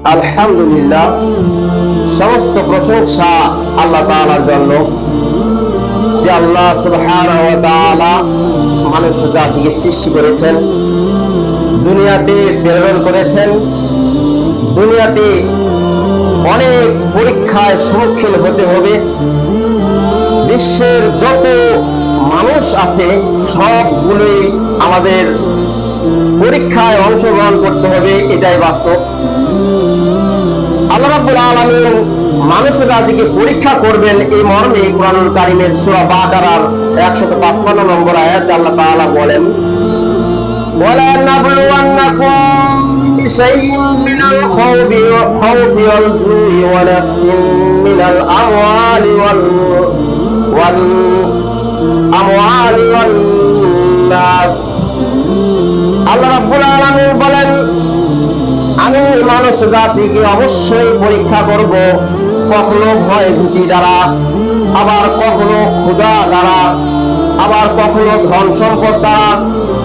আলহামদুলিল্লাহ, সমস্ত প্রশংসা আল্লাহ তাআলার জন্য, যে আল্লাহ সুবহানাহু ওয়া তাআলা মানুষ জাতিকে সৃষ্টি করেছেন, দুনিয়াতে প্রেরণ করেছেন। দুনিয়াতে অনেক পরীক্ষায় সম্মুখীন হতে হবে। বিশ্বের যত মানুষ আছে সবগুলোই আমাদের পরীক্ষায় অংশগ্রহণ করতে হবে, এটাই বাস্তব। আল্লাহ রাব্বুল আলামিন মানুষ জাতিকে পরীক্ষা করবেন এই মর্মে কুরআনুল কারীমের সূরা বাকারার 155 নম্বর আয়াতে আল্লাহ তাআলা বলেন, ওয়ালা নাবলুওয়ান্নাকুম বিশাইইন মিনাল খাওফি ওয়াল জুই ওয়া নাকসিন মিনাল আমওয়ালি ওয়ান নাস। আল্লাহ রাব্বুল আলামিন বলেন, আমি মানুষ জাতিকে অবশ্যই পরীক্ষা করব, কখনো ভয় ভীতি দ্বারা, আবার কখনো ক্ষুধা দ্বারা, আবার কখনো ধন সম্পদ দ্বারা,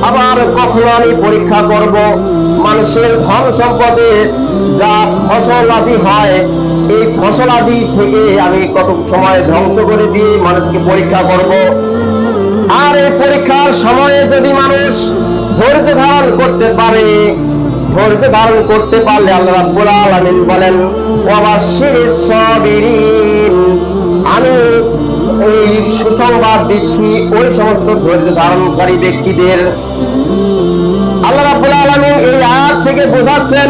আবার কখনো আমি পরীক্ষা করব মানুষের ধন সম্পদে যা ফসল আদি হয়, এই ফসল আদি থেকে আমি কত সময় ধ্বংস করে দিয়ে মানুষকে পরীক্ষা করব। আর এই পরীক্ষার সময়ে যদি মানুষ ধৈর্য ধারণ করতে পারে, ধৈর্য ধারণ করতে পারলে আল্লাহ রাব্বুল আলামিন বলেন, ওয়াবাশশিরিস সাবিরিন, আমি এই সুসংবাদ দিচ্ছি ওই সমস্ত ধৈর্য ধারণকারী ব্যক্তিদের। আল্লাহ রাব্বুল আলামিন এই আয়াত থেকে বোঝাচ্ছেন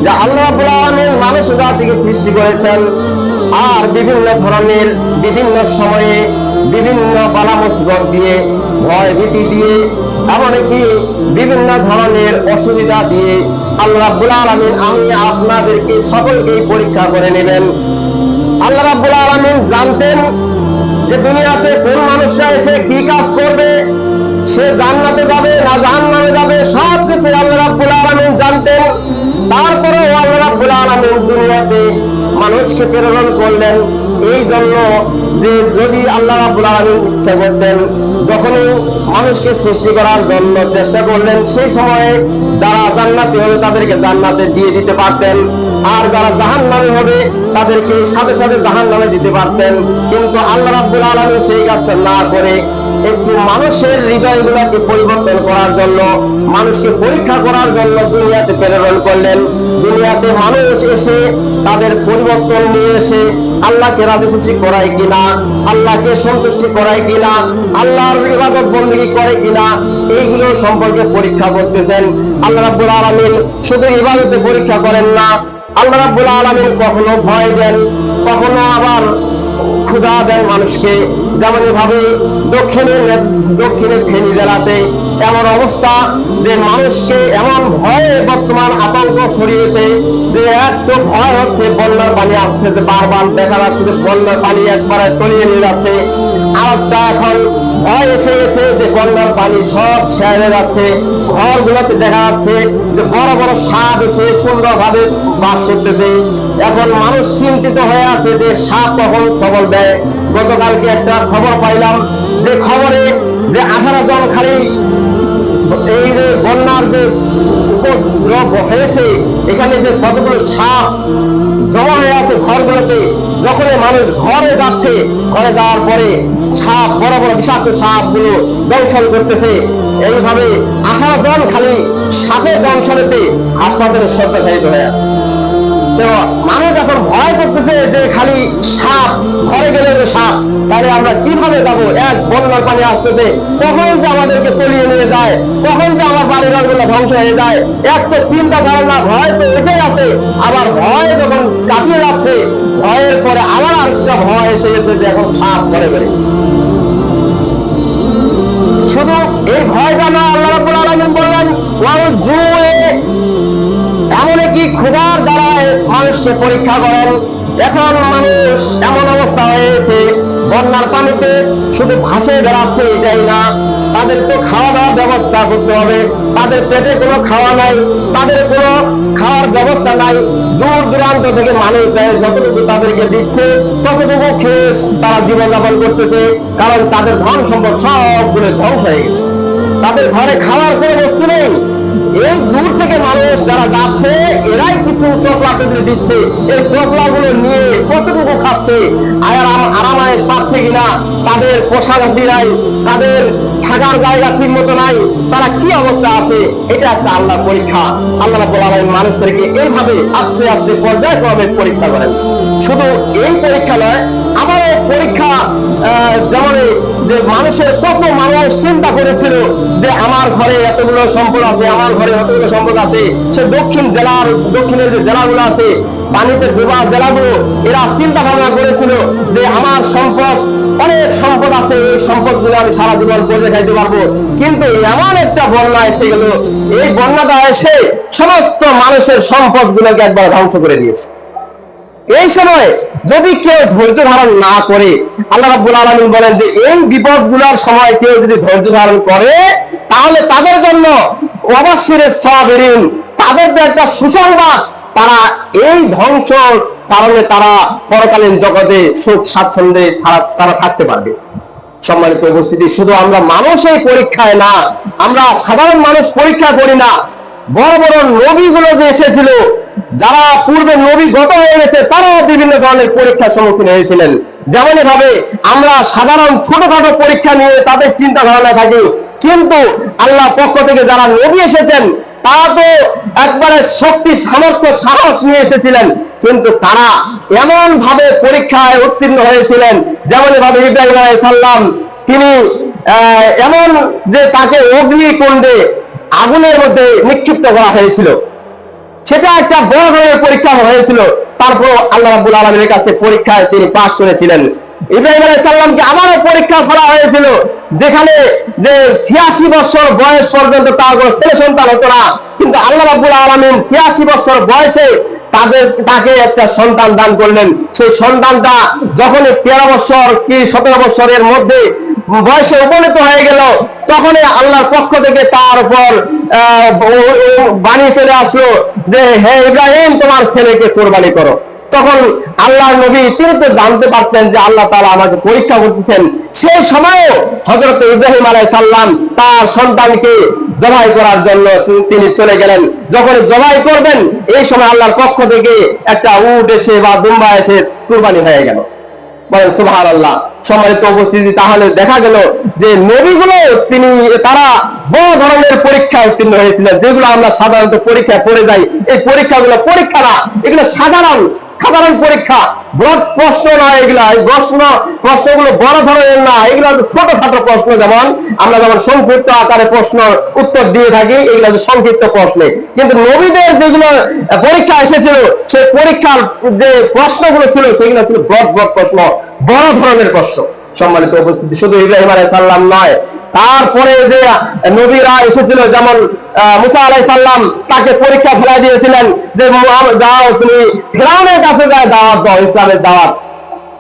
যে আল্লাহ রাব্বুল আলামিন মানুষ জাতিকে সৃষ্টি করেছেন, আর বিভিন্ন ধরনের বিভিন্ন সময়ে বিভিন্ন বালা মুসিবত দিয়ে, ভয় ভীতি দিয়ে, এমনকি বিভিন্ন ধরনের অসুবিধা দিয়ে আল্লাহ রাব্বুল আলামিন আমি আপনাদেরকে সকলকেই পরীক্ষা করে নেবেন। আল্লাহ রাব্বুল আলামিন জানতেন যে দুনিয়াতে কোন মানুষটা এসে কি কাজ করবে, সে জান্নাতে যাবে না জাহান্নামে যাবে, সব কিছু আল্লাহ রাব্বুল আলামিন জানতেন। তারপরেও আল্লাহ রাব্বুল আলামিন দুনিয়াতে মানুষকে প্রেরণ করলেন এই জন্য যে যদি আল্লাহ রাব্বুল আলামিন ইচ্ছা করতেন, যখনই মানুষকে সৃষ্টি করার জন্য চেষ্টা করলেন, সেই সময়ে যারা জান্নাতি হবে তাদেরকে জান্নাতে দিয়ে দিতে পারতেন, আর যারা জাহান্নামী হবে তাদেরকে সাথে সাথে জাহান্নামে দিতে পারতেন। কিন্তু আল্লাহ রাব্বুল আলামিন সেই কাজটা না করে একটু মানুষের হৃদয়গুলোকে পরিবর্তন করার জন্য, মানুষকে পরীক্ষা করার জন্য দুনিয়াতে প্রেরণ করলেন। দুনিয়াতে মানুষ এসে তাদের পরিবর্তন নিয়ে এসে আল্লাহকে রাজি খুশি করায় কিনা, আল্লাহকে সন্তুষ্টি করায় কিনা, আল্লাহর ইবাদত বন্দেগী করে কিনা, এইগুলো সম্পর্কে পরীক্ষা করতেছেন। আল্লাহ রাব্বুল আলামিন শুধু ইবাদতে পরীক্ষা করেন না, আল্লাহ রাব্বুল আলামিন কখনো ভয় দেন, কখনো আবার ক্ষুধা দেন মানুষকে। যেমন ভাবে দক্ষিণের ফেনী জেলাতে এমন অবস্থা যে মানুষকে এমন ভয়ে বর্তমান আতঙ্ক ছড়িয়েছে যে এক তো ভয় হচ্ছে বন্যার পানি আসতেছে, বারবার দেখা যাচ্ছে যে বন্যার পানি একবারে তলিয়ে নিয়ে যাচ্ছে। আরেকটা এখন ভয় এসে গেছে যে বন্যার পানি সব ছেড়ে যাচ্ছে, ঘরগুলোতে দেখা যাচ্ছে যে বড় বড় সাপ এসে সুন্দরভাবে বাস করতেছে। এখন মানুষ চিন্তিত হয়ে আছে যে সাপ কখন সবল দেয়। গতকালকে একটা খবর পাইলাম যে খবরে যে 18 জন খালি এই যে বন্যার যে উপদ্রব হয়েছে, এখানে যে কতগুলো সাপ জমা হয়ে আছে ঘরগুলোতে, যখন মানুষ ঘরে যাচ্ছে, ঘরে যাওয়ার পরে সাপ, বড় বড় বিষাক্ত সাপ গুলো দংশন করতেছে। এইভাবে 18 জন খালি সাপের দংশনেতে হাসপাতালে শয্যাশায়িত হয়ে আছে। তো মানুষ এখন ভয় করতেছে যে খালি সাপ, ঘরে গেলে যে সাপ, তাহলে আমরা কিভাবে যাবো? এক বন্যার পানি আসতেছে, কখন যে আমাদেরকে তলিয়ে নিয়ে যায়, কখন যে আমার বাড়িঘর গুলো ধ্বংস হয়ে যায়, এক তো চিন্তা ধারণা, ভয় তো এটাই আছে। আবার ভয় যখন কাটিয়ে যাচ্ছে, ভয়ের পরে আবার আরেকটা ভয় এসে গেছে যে এখন সাপ ঘরে ঘরে। শুধু এই ভয়টা না, আল্লাহ রাব্বুল আলামিন বললেন এমনকি ক্ষুধার দ্বারায় মানুষকে পরীক্ষা করেন। এখন মানুষ এমন অবস্থা হয়েছে, বন্যার পানিতে শুধু ভাসে বেড়াচ্ছে এটাই না, তাদের তো খাওয়া দাওয়ার ব্যবস্থা করতে হবে। তাদের পেটে কোনো খাওয়া নাই, তাদের কোনো খাওয়ার ব্যবস্থা নাই। দূর দূরান্ত থেকে মানুষ যতটুকু তাদেরকে দিচ্ছে ততটুকু খেয়ে তারা জীবনযাপন করতেছে, কারণ তাদের ধন সম্পদ সবগুলো ধ্বংস হয়ে গেছে। তাদের ঘরে খাওয়ার কোনো বস্তু নেই, এই দূর থেকে মানুষ যারা যাচ্ছে এরাই কিছু টোপলা টোপলি দিচ্ছে, এই টোপলা গুলো নিয়ে কতটুকু খাচ্ছে, আরামায়েশ পাচ্ছে কিনা, তাদের পোশাক দিরাই, তাদের থাকার জায়গা ঠিক মতো নাই, তারা কি অবস্থা আছে, এটা একটা আল্লাহ পরীক্ষা। আল্লাহ রাব্বুল আলামিন মানুষদেরকে এইভাবে আস্তে আস্তে পর্যায়ক্রমে পরীক্ষা করেন। শুধু এই পরীক্ষা নয়, আবারও পরীক্ষা, যেমন যে মানুষের কত মানুষ চিন্তা করেছিল যে আমার ঘরে এতগুলো সম্পদ আছে, আমার ঘরে এতগুলো সম্পদ আছে, সে দক্ষিণের যে জেলাগুলো আছে, পানিতে ডোবা জেলাগুলো, এরা চিন্তা ভাবনা করেছিল যে আমার সম্পদ, অনেক সম্পদ আছে, এই সম্পদ গুলো আমি সারা জীবন বসে খাইতে পারবো। কিন্তু এমন একটা বন্যা এসে গেল, এই বন্যাটা এসে সমস্ত মানুষের সম্পদ গুলোকে একবার ধ্বংস করে দিয়েছে। এই সময় যদি কেউ ধৈর্য ধারণ না করে, আল্লাহ রাব্বুল আলামিন বলেন যে এই বিপদগুলোর সময় কেউ যদি ধৈর্য ধারণ করে, তাহলে তাদের জন্য ওয়াবাশশিরিস সাবিরিন, তাদের একটা সুসংবাদ, তারা এই ধ্বংসর কারণে তারা পরকালীন জগতে সুখ স্বাচ্ছন্দ্যে তারা থাকতে পারবে। সম্মানিত উপস্থিতি, শুধু আমরা মানুষ এই পরীক্ষায় না, আমরা সাধারণ মানুষ পরীক্ষা করি না, বড় বড় নবীগুলো যে এসেছিল, যারা পূর্বে নবী গত হয়ে গেছে, তারাও বিভিন্ন ধরনের পরীক্ষার সম্মুখীন হয়েছিলেন। যেমন ভাবে আমরা সাধারণ ছোটখাটো পরীক্ষা নিয়ে তাদের চিন্তা ধারণা থাকি, কিন্তু আল্লাহ পক্ষ থেকে যারা নবী এসেছেন তারা তো একবারে শক্তি, সামর্থ্য, সাহস নিয়ে এসেছিলেন, কিন্তু তারা এমন ভাবে পরীক্ষায় উত্তীর্ণ হয়েছিলেন, যেমন ভাবে ইব্রাহিম আলাইহিস সালাম, তিনি এমন যে তাকে অগ্নিকুণ্ডে, আগুনের মধ্যে নিক্ষিপ্ত করা হয়েছিল, সেটা একটা বড় ধরনের পরীক্ষা হয়েছিল। তারপর আল্লাহ রাব্বুল আলামিনের কাছে পরীক্ষায় তিনি পাশ করেছিলেন। ইব্রাহিম আলাইহিস সালামকে আবারও পরীক্ষা করা হয়েছিল, যেখানে যে 86 বছর বয়স পর্যন্ত তার কোনো ছেলে সন্তান হতো না, কিন্তু আল্লাহ রাব্বুল আলামিন 86 বছর বয়সে তাকে একটা সন্তান দান করলেন। সেই সন্তানটা যখনই 13 বছর কি 17 বছরের মধ্যে বয়সে উপনীত হয়ে গেল, তখনই আল্লাহর পক্ষ থেকে তার উপর বাণী চলে আসলো যে হে ইব্রাহিম, তোমার ছেলেকে কোরবানি করো। তখন আল্লাহর নবী তিনি তো জানতে পারতেন যে আল্লাহ তাআলা আমাকে পরীক্ষা করতেছেন। সেই সময়ও হযরত ইব্রাহিম আলাইহিস সালাম তার সন্তানকে জবাই করার জন্য তিনি চলে গেলেন। যখন জবাই করবেন, এই সময় আল্লাহর পক্ষ থেকে একটা উট এসে বা দুম্বা এসে কুরবানি হয়ে গেল। বলেন সুবহানাল্লাহ। সম্মানিত উপস্থিতি, তাহলে দেখা গেল যে নবীগুলো তারা বড় ধরনের পরীক্ষা উত্তীর্ণ হয়েছিলেন, যেগুলো আমরা সাধারণত পরীক্ষায় পড়ে যাই। এই পরীক্ষাগুলো পরীক্ষা না, এগুলো সাধারণ পরীক্ষা, বড় প্রশ্ন নয়। এগুলা প্রশ্নগুলো বড় ধরনের না, এগুলো ছোটখাটো প্রশ্ন। যেমন আমরা সংক্ষিপ্ত আকারে প্রশ্ন উত্তর দিয়ে থাকি, এগুলো সংক্ষিপ্ত প্রশ্নে, কিন্তু নবীদের যেগুলো পরীক্ষা এসেছিল, সেই পরীক্ষার যে প্রশ্নগুলো ছিল সেগুলো ছিল বড় প্রশ্ন, বড় ধরনের প্রশ্ন। সম্মানিত উপস্থিতি, শুধু ইব্রাহিম আলাইহিস সালাম নয়, তারপরে যে নবীরা এসেছিল, যেমন মুসা আলাইহিস সালাম, তাকে পরীক্ষা ফেলা দিয়েছিলেন যে যাও তুমি ফিরআউনের কাছে যায় দাওয়াত দাও, ইসলামের দাওয়াত।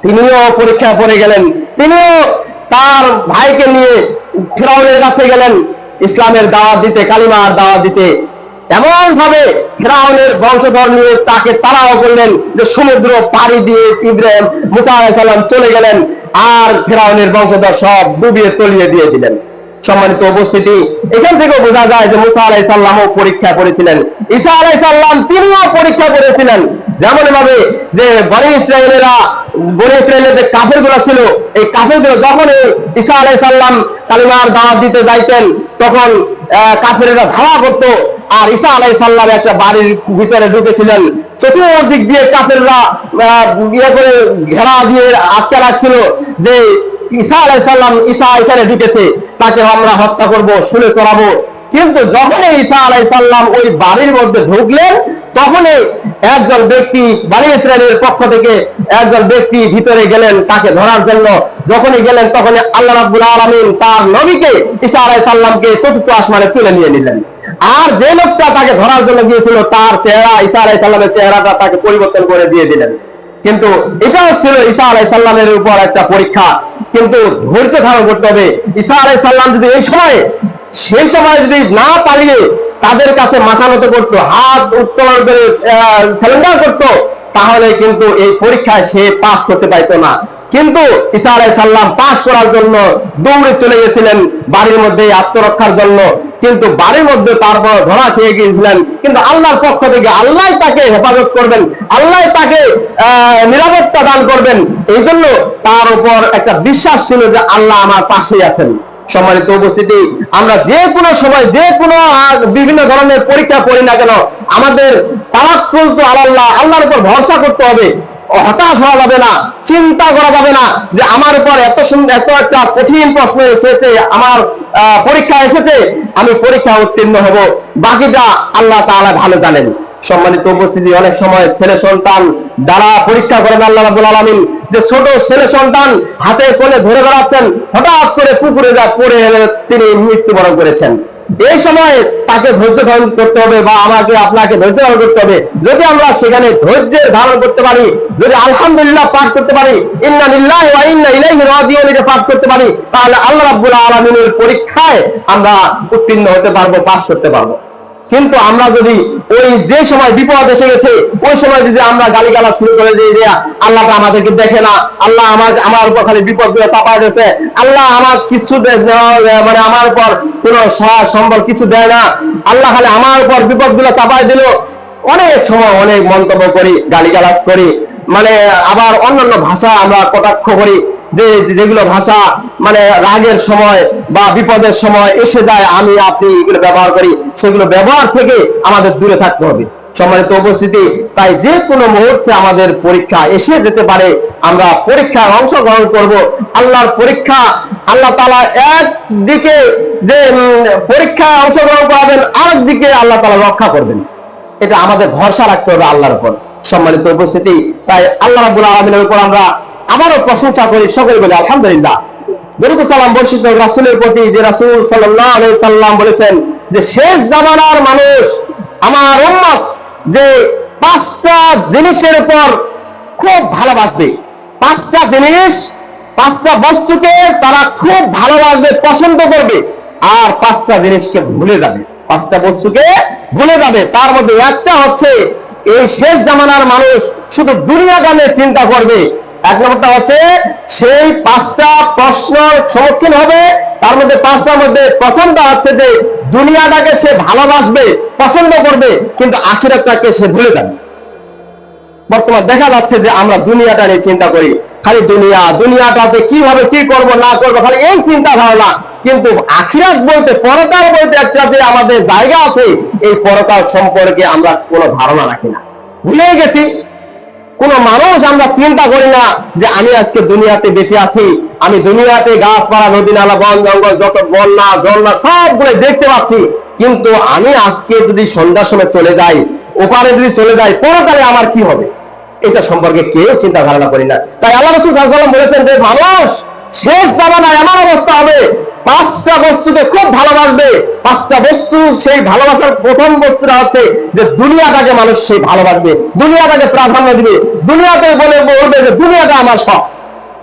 তিনিও পরীক্ষায় পড়ে গেলেন, তিনিও তার ভাইকে নিয়ে ফিরআউনের কাছে গেলেন ইসলামের দাওয়াত দিতে, কালিমার দাওয়াত দিতে। এমন ভাবে ফিরআউনের বংশধর নিয়ে তাকে তাড়াও করলেন যে সমুদ্র পাড়ি দিয়ে ইব্রাহিম মুসা আলাইহিস সালাম চলে গেলেন, আর ফিরআউনের বংশধর সব ডুবিয়ে তলিয়ে দিয়ে দিলেন। সম্মানিত উপস্থিতি, এখান থেকেও বোঝা যায় যে মুসা আলাইহিস সালামও পরীক্ষা করেছিলেন, ঈসা আলাইহিস সালাম তিনিও পরীক্ষা করেছিলেন। যেমন ভাবে যে বনি ইসরায়েলের যে কাফেরগুলো ছিল, এই কাফেরগুলো যখন ঈসা আলাইহিস সালাম কালিমার দাওয়াত দিতে যাইতেন, তখন কাফেরেরা ধাওয়া করতো, আর ঈসা আলাইহিস সালাম একটা বাড়ির ভিতরে ঢুকেছিলেন, চতুর্দিক দিয়ে কাফেররা করে ঘেরা দিয়ে আটকে রাখছিল যে ঈসা আলাইহিস সালাম এখানে ঢুকেছে, তাকে আমরা হত্যা করব, শুলে চড়াবো। কিন্তু যখনই ঈসা আলাইহিস সালাম ওই বাড়ির মধ্যে ঢুকলেন, তখনই একজন ব্যক্তি, বনি ইসরায়েলের পক্ষ থেকে একজন ব্যক্তি ভিতরে গেলেন তাকে ধরার জন্য। যখনই গেলেন, তখনই আল্লাহ রাব্বুল আলামিন তার নবীকে, ঈসা আলাইহিস সালামকে চতুর্থ আসমানে তুলে নিয়ে নিলেন। আর যে লোকটা তাকে ধরার জন্য গিয়েছিল, তার চেহারা, ঈসা আলাইহিস সালামের চেহারাটা তাকে পরিবর্তন করে দিয়ে দিলেন। কিন্তু এটাও ছিল ঈসা আলাইহিস সালামের উপর একটা পরীক্ষা। কিন্তু ধৈর্য ধারণ করতে হবে। ঈসা আলাইহিস সালাম যদি সেই সময় যদি না পালিয়ে তাদের কাছে মাথা নত করতো, হাত উত্তোলন করে সারেন্ডার করতো, তাহলে কিন্তু এই পরীক্ষায় সে পাস করতে পারতো না। কিন্তু ঈসা আলাইহিস সালাম পাস করার জন্য দৌড়ে চলে গেছিলেন বাড়ির মধ্যে আত্মরক্ষার জন্য। কিন্তু বাড়ির মধ্যে তারপর ধরা খেয়ে গিয়েছিলেন, কিন্তু আল্লাহর পক্ষ থেকে আল্লাহ তাকে হেফাজত করবেন, আল্লাহ তাকে নিরাপত্তা দান করবেন। এই জন্য তার উপর একটা বিশ্বাস ছিল যে আল্লাহ আমার পাশেই আছেন। সম্মানিত উপস্থিতি, আমরা যে কোনো সময় যে কোনো বিভিন্ন ধরনের পরীক্ষা করি না কেন, আমাদের তাওয়াক্কুল তো আল্লাহ, আল্লাহর উপর ভরসা করতে হবে। হতাশ হওয়া যাবে না, চিন্তা করা যাবে না যে আমার উপর এত একটা কঠিন প্রশ্ন এসেছে, আমার পরীক্ষা এসেছে, আমি পরীক্ষা উত্তীর্ণ হব, বাকিটা আল্লাহ তাআলা ভালো জানেন। সম্মানিত উপস্থিতি, অনেক সময় ছেলে সন্তান দ্বারা পরীক্ষা করেন আল্লাহ রাব্বুল আলামিন। যে ছোট ছেলে সন্তান হাতে কোলে ধরে বেড়াচ্ছেন, হঠাৎ করে পুকুরে পড়ে তিনি মৃত্যুবরণ করেছেন। এই সময় তাকে ধৈর্য ধারণ করতে হবে, বা আমাকে আপনাকে ধৈর্য ধারণ করতে হবে। যদি আমরা সেখানে ধৈর্যের ধারণ করতে পারি, যদি আলহামদুলিল্লাহ পাঠ করতে পারি, ইন্না লিল্লাহি ওয়া ইন্না ইলাইহি রাজিউন এটা পাঠ করতে পারি, তাহলে আল্লাহ রাব্বুল আলামিনের পরীক্ষায় আমরা উত্তীর্ণ হতে পারবো, পাস করতে পারবো। কিন্তু আমরা যদি ওই যে সময় বিপদ এসে গেছে ওই সময় যদি আমরা গালিগালাজ শুরু করে দিই যে আল্লাহ আমাদেরকে দেখে না, আল্লাহ আমার উপর খালি বিপদ গুলো চাপায় দিয়েছে, আল্লাহ আমার কিছু মানে আমার উপর কোনো সহায় সম্বল কিছু দেয় না, আল্লাহ খালি আমার উপর বিপদ গুলো চাপায় দিল, অনেক সময় অনেক মন্তব্য করি, গালিগালাজ করি, মানে আবার অন্যান্য ভাষা আমরা কটাক্ষ করি, যেগুলো ভাষা মানে রাগের সময় বা বিপদের সময় এসে যায়, আমি আপনি এগুলো ব্যবহার করি, সেগুলো ব্যবহার থেকে আমাদের দূরে থাকতে হবে। সম্মানিত উপস্থিতি, তাই যে কোনো মুহূর্তে আমাদের পরীক্ষা এসে যেতে পারে, আমরা পরীক্ষায় অংশগ্রহণ করব। আল্লাহর পরীক্ষা, আল্লাহ তাআলা একদিকে যে পরীক্ষায় অংশগ্রহণ করাবেন, আরেক দিকে আল্লাহ তাআলা রক্ষা করবেন। এটা আমাদের ভরসা রাখতে হবে আল্লাহর উপর। সম্মানিত উপস্থিতি, তাই আল্লাহ রাব্বুল আলামিনের উপর আমরা আবারও প্রশংসা করি, সকলে বলে আলহামদুলিল্লাহ। দরুদ ও সালাম বর্ষিত রাসূলের প্রতি, যে রাসূল সাল্লাল্লাহু আলাইহি সাল্লাম বলেছেন যে শেষ জামানার মানুষ আমার উম্মত যে 5টা জিনিসের উপর খুব ভালোবাসবে, 5টা জিনিস, 5টা বস্তুকে তারা খুব ভালোবাসবে, পছন্দ করবে, আর 5টা জিনিসকে ভুলে যাবে, 5টা বস্তুকে ভুলে যাবে। তার মধ্যে একটা হচ্ছে এই শেষ জামানার মানুষ শুধু দুনিয়াটা নিয়ে চিন্তা করবে। এক নম্বরটা হচ্ছে সেই 5টা প্রশ্নের সম্মুখীন হবে, তার মধ্যে 5টার মধ্যে প্রথমটা হচ্ছে যে দুনিয়াটাকে সে ভালোবাসবে, পছন্দ করবে, কিন্তু আখিরাতটাকে সে ভুলে যাবে। বর্তমান দেখা যাচ্ছে যে আমরা দুনিয়াটা নিয়ে চিন্তা করি, খালি দুনিয়াটাতে কিভাবে কি করব না করবো, খালি এই চিন্তা ধারণা, কিন্তু আখিরাত বলতে, পরকাল বলতে একটা যে আমাদের জায়গা আছে, এই পরকাল সম্পর্কে আমরা কোনো ধারণা রাখি না, ভুলে গেছি। কোন মানুষ আমরা চিন্তা করি না যে আমি আজকে দুনিয়াতে বেঁচে আছি, আমি দুনিয়াতে গাছপালা, নদী নালা, বন জঙ্গল, যত বন্যা ঝর্ণা সবগুলো দেখতে পাচ্ছি, কিন্তু আমি আজকে যদি সন্ধ্যার সময় চলে যাই, ওপারে যদি চলে যাই, পরকালে আমার কি হবে, এটা সম্পর্কে কেউ চিন্তা ধারণা করি না। তাই আল্লাহ রাসূল সাল্লাল্লাহু আলাইহি ওয়াসাল্লাম বলেছেন যে মানুষ শেষ জামানায় এমন অবস্থা হবে, 5টা বস্তুকে খুব ভালোবাসবে। 5টা বস্তু, সেই ভালোবাসার প্রথম বস্তুটা হচ্ছে যে দুনিয়াটাকে মানুষ সেই ভালোবাসবে, দুনিয়াটাকে প্রাধান্য দিবে, দুনিয়াতে বলবে যে দুনিয়াটা আমার সব,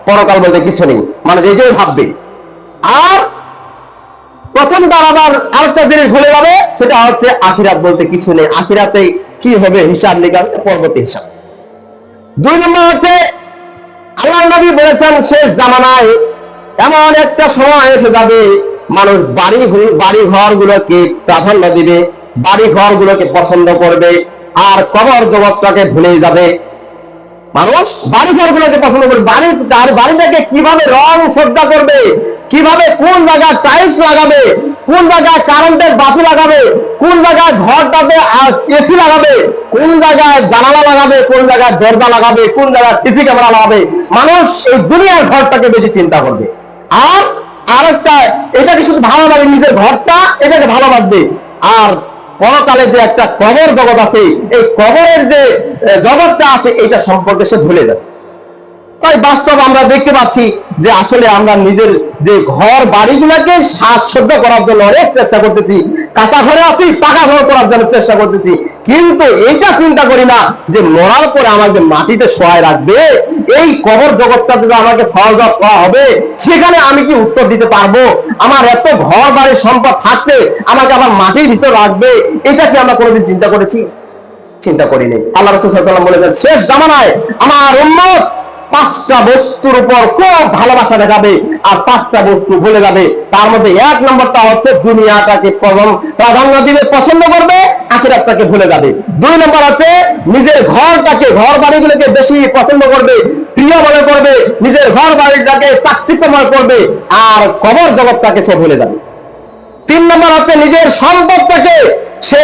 পরকাল বলতে কিছু নেই, মানুষ এইটাই ভাববে। আর প্রথমবার আবার আরেকটা জিনিস ভুলে যাবে, সেটা হচ্ছে আখিরাত বলতে কিছু নেই, আখিরাতে কি হবে, হিসাব নিকাশ, পরবর্তী হিসাব। 2 নম্বর হচ্ছে আল্লাহর নবী বলেছেন শেষ জামানায় এমন একটা সময় এসে যাবে, মানুষ বাড়ি ঘর গুলোকে প্রাধান্য দিবে, বাড়ি ঘর গুলোকে পছন্দ করবে, আর কবর জগৎটাকে ভুলে যাবে। মানুষ বাড়ি ঘর গুলোকে পছন্দ করবে, বাড়িটাকে কিভাবে রং সজ্জা করবে, কিভাবে কোন জায়গায় টাইলস লাগাবে, কোন জায়গায় কারেন্টের বাতি লাগাবে, কোন জায়গায় ঘরটাতে এসি লাগাবে, কোন জায়গায় জানালা লাগাবে, কোন জায়গায় দরজা লাগাবে, কোন জায়গায় সিসি ক্যামেরা লাগাবে, মানুষ এই দুনিয়ার ঘরটাকে বেশি চিন্তা করবে। আর আরেকটা, এটাকে শুধু ভালোবাসবে, নিজের ঘরটা এটাকে ভালোবাসবে, আর পরকালে যে একটা কবর জগৎ আছে, এই কবরের যে জগৎটা আছে, এটা সম্পর্কে সে ভুলে যাবে। তাই বাস্তব আমরা দেখতে পাচ্ছি যে আসলে আমরা নিজের যে ঘর বাড়িগুলোকে সাজসজ্জা করার জন্য অনেক চেষ্টা করতেছি, কাঁচা ঘরে আছি, পাকা ঘর করার জন্য চেষ্টা করতেছি, কিন্তু এইটা চিন্তা করি না যে মরার পরে আমাকে মাটিতে শোয়ায় রাখবে, এই কবর জগৎটাতে যে আমাকে সহযোগ করা হবে, সেখানে আমি কি উত্তর দিতে পারবো? আমার এত ঘর বাড়ির সম্পদ থাকতে আমাকে আবার মাটির ভিতর রাখবে, এটা কি আমরা কোনোদিন চিন্তা করেছি? চিন্তা করি নাই। আল্লাহ রাসূল সাল্লাল্লাহু আলাইহি ওয়াসাল্লাম বলেছেন শেষ জামানায় আমার উম্মত পাঁচটা বস্তুর উপর খুব ভালোবাসা দেখাবে আর পাঁচটা বস্তু ভুলে যাবে। তার মধ্যে এক নম্বরটা হচ্ছে দুনিয়াটাকে প্রাধান্য দিবে, পছন্দ করবে, আখিরাতটাকে ভুলে যাবে। দুই নম্বর হচ্ছে নিজের ঘরটাকে, ঘর বাড়িগুলোকে বেশি পছন্দ করবে, প্রিয় মনে করবে, নিজের ঘর বাড়িটাকে চাকচিক্যময় করবে আর কবর জগৎটাকে সে ভুলে যাবে। তিন নম্বর হচ্ছে নিজের সম্পদটাকে সে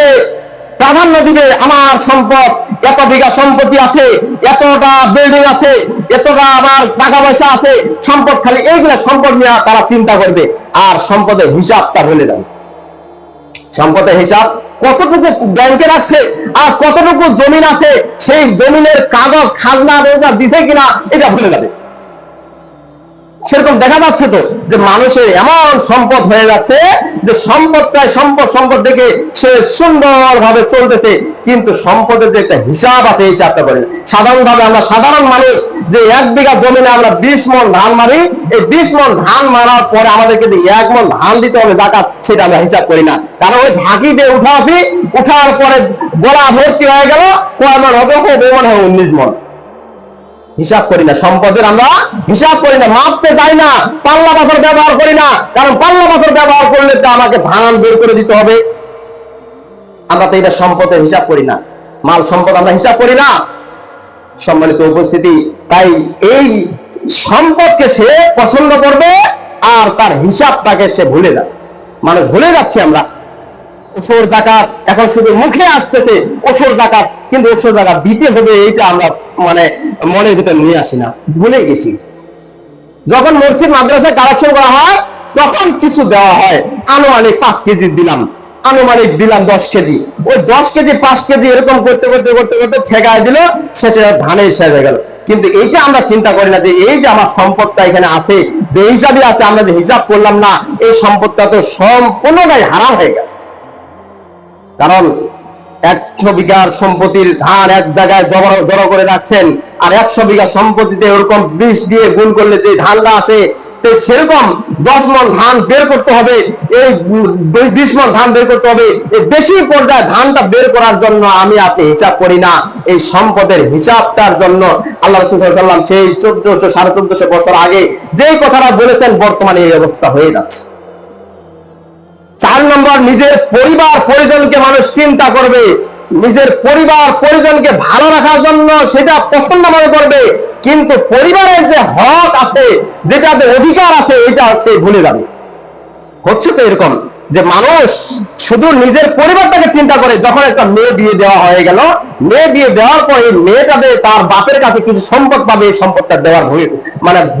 প্রাধান্য দিবে। আমার সম্পদ, এত বিঘা সম্পত্তি আছে, এতটা বিল্ডিং আছে, এতটা আমার টাকা পয়সা আছে, সম্পদ খালি এইগুলো সম্পদ নিয়ে তারা চিন্তা করবে আর সম্পদের হিসাবটা ভুলে যাবে। সম্পদের হিসাব কতটুকু ব্যাংকে রাখছে আর কতটুকু জমিন আছে, সেই জমিনের কাগজ খাজনা দিছে কিনা এটা ভুলে যাবে। সেরকম দেখা যাচ্ছে তো যে মানুষের এমন সম্পদ হয়ে যাচ্ছে যে সম্পদটাই সম্পদ দেখে সে সুন্দর ভাবে চলতেছে, কিন্তু সম্পদের যে একটা হিসাব আছে এই হিসাবটা করেন। সাধারণভাবে আমরা সাধারণ মানুষ যে 1 বিঘা জমিনে আমরা 20 মণ ধান মারি, এই 20 মণ ধান মারার পরে আমাদেরকে 1 মণ ধান দিতে হবে জাকাত, সেটা আমরা হিসাব করি না। কারণ ওই ঢাকি দিয়ে উঠার পরে গোলা ভর্তি হয়ে গেল, কয় মণ হবে, মনে হয় 19 মণ। হিসাব করি না, সম্পদের আমরা হিসাব করি না, মাপতে যাই না, পাল্লা পাথর ব্যবহার করি না। কারণ পাল্লা পাথর ব্যবহার করলে তো আমাকে ধান বের করে দিতে হবে। আমরা তো এটা সম্পদের হিসাব করি না, মাল সম্পদ আমরা হিসাব করি না। সম্মানিত উপস্থিতি, তাই এই সম্পদকে সে পছন্দ করবে আর তার হিসাবটাকে সে ভুলে যাবে। মানুষ ভুলে যাচ্ছে। আমরা ওসর জাকাত এখন শুধু মুখে আসতেছে, ওসর জাকাত, কিন্তু ওসর জাকাত দিতে হবে এইটা আমরা মনের ভিতরে নিয়ে আসি না, ভুলে গেছি। যখন মসজিদ মাদ্রাসায় কালেকশন করা হয় তখন কিছু দেওয়া হয়, আনুমানিক 5 কেজি দিলাম, আনুমানিক দিলাম 10 কেজি, ওই 10 কেজি 5 কেজি এরকম করতে করতে করতে করতে ছেগায় দিল, শেষে ধানে শেষ হয়ে গেল। কিন্তু এইটা আমরা চিন্তা করি না যে এই যে আমার সম্পদটা এখানে আছে, বেহিসাবি আছে, আমরা যে হিসাব করলাম না, এই সম্পদটা তো সম্পূর্ণটাই হারাম হয়ে গেল। কারণ 100 বিঘার সম্পত্তির ধান এক জায়গায় জড়ো করে রাখছেন, আর 100 বিঘা সম্পত্তিতে ওরকম 20 দিয়ে গুণ করলে যে ধানটা আসে, সেরকম 10 মণ ধান বের করতে হবে, এই 20 মণ ধান বের করতে হবে। এই বেশি পর্যায়ে ধানটা বের করার জন্য আমি আপনি হিসাব করি না। এই সম্পদের হিসাবটার জন্য আল্লাহ রাসূল সাল্লাল্লাহু আলাইহি ওয়াসাল্লাম সেই 1400 1450 বছর আগে যেই কথাটা বলেছেন, বর্তমানে এই অবস্থা হয়ে যাচ্ছে। 4 নম্বর, নিজের পরিবার পরিজনকে মানুষ চিন্তা করবে, নিজের পরিবার পরিজনকে ভালো রাখার জন্য সেটা পছন্দ মনে করবে, কিন্তু পরিবারের যে হক আছে, যেটাতে অধিকার আছে, এটা হচ্ছে ভুলে যাবে। হচ্ছে তো এরকম যে মানুষ শুধু নিজের পরিবারটাকে চিন্তা করে। যখন একটা মেয়ে বিয়ে দেওয়া হয়ে গেল, মেয়ে বিয়ে দেওয়ার পর এই মেয়েটাতে তার বাপের কাছে কিছু সম্পদ পাবে, এই সম্পদটা দেওয়ার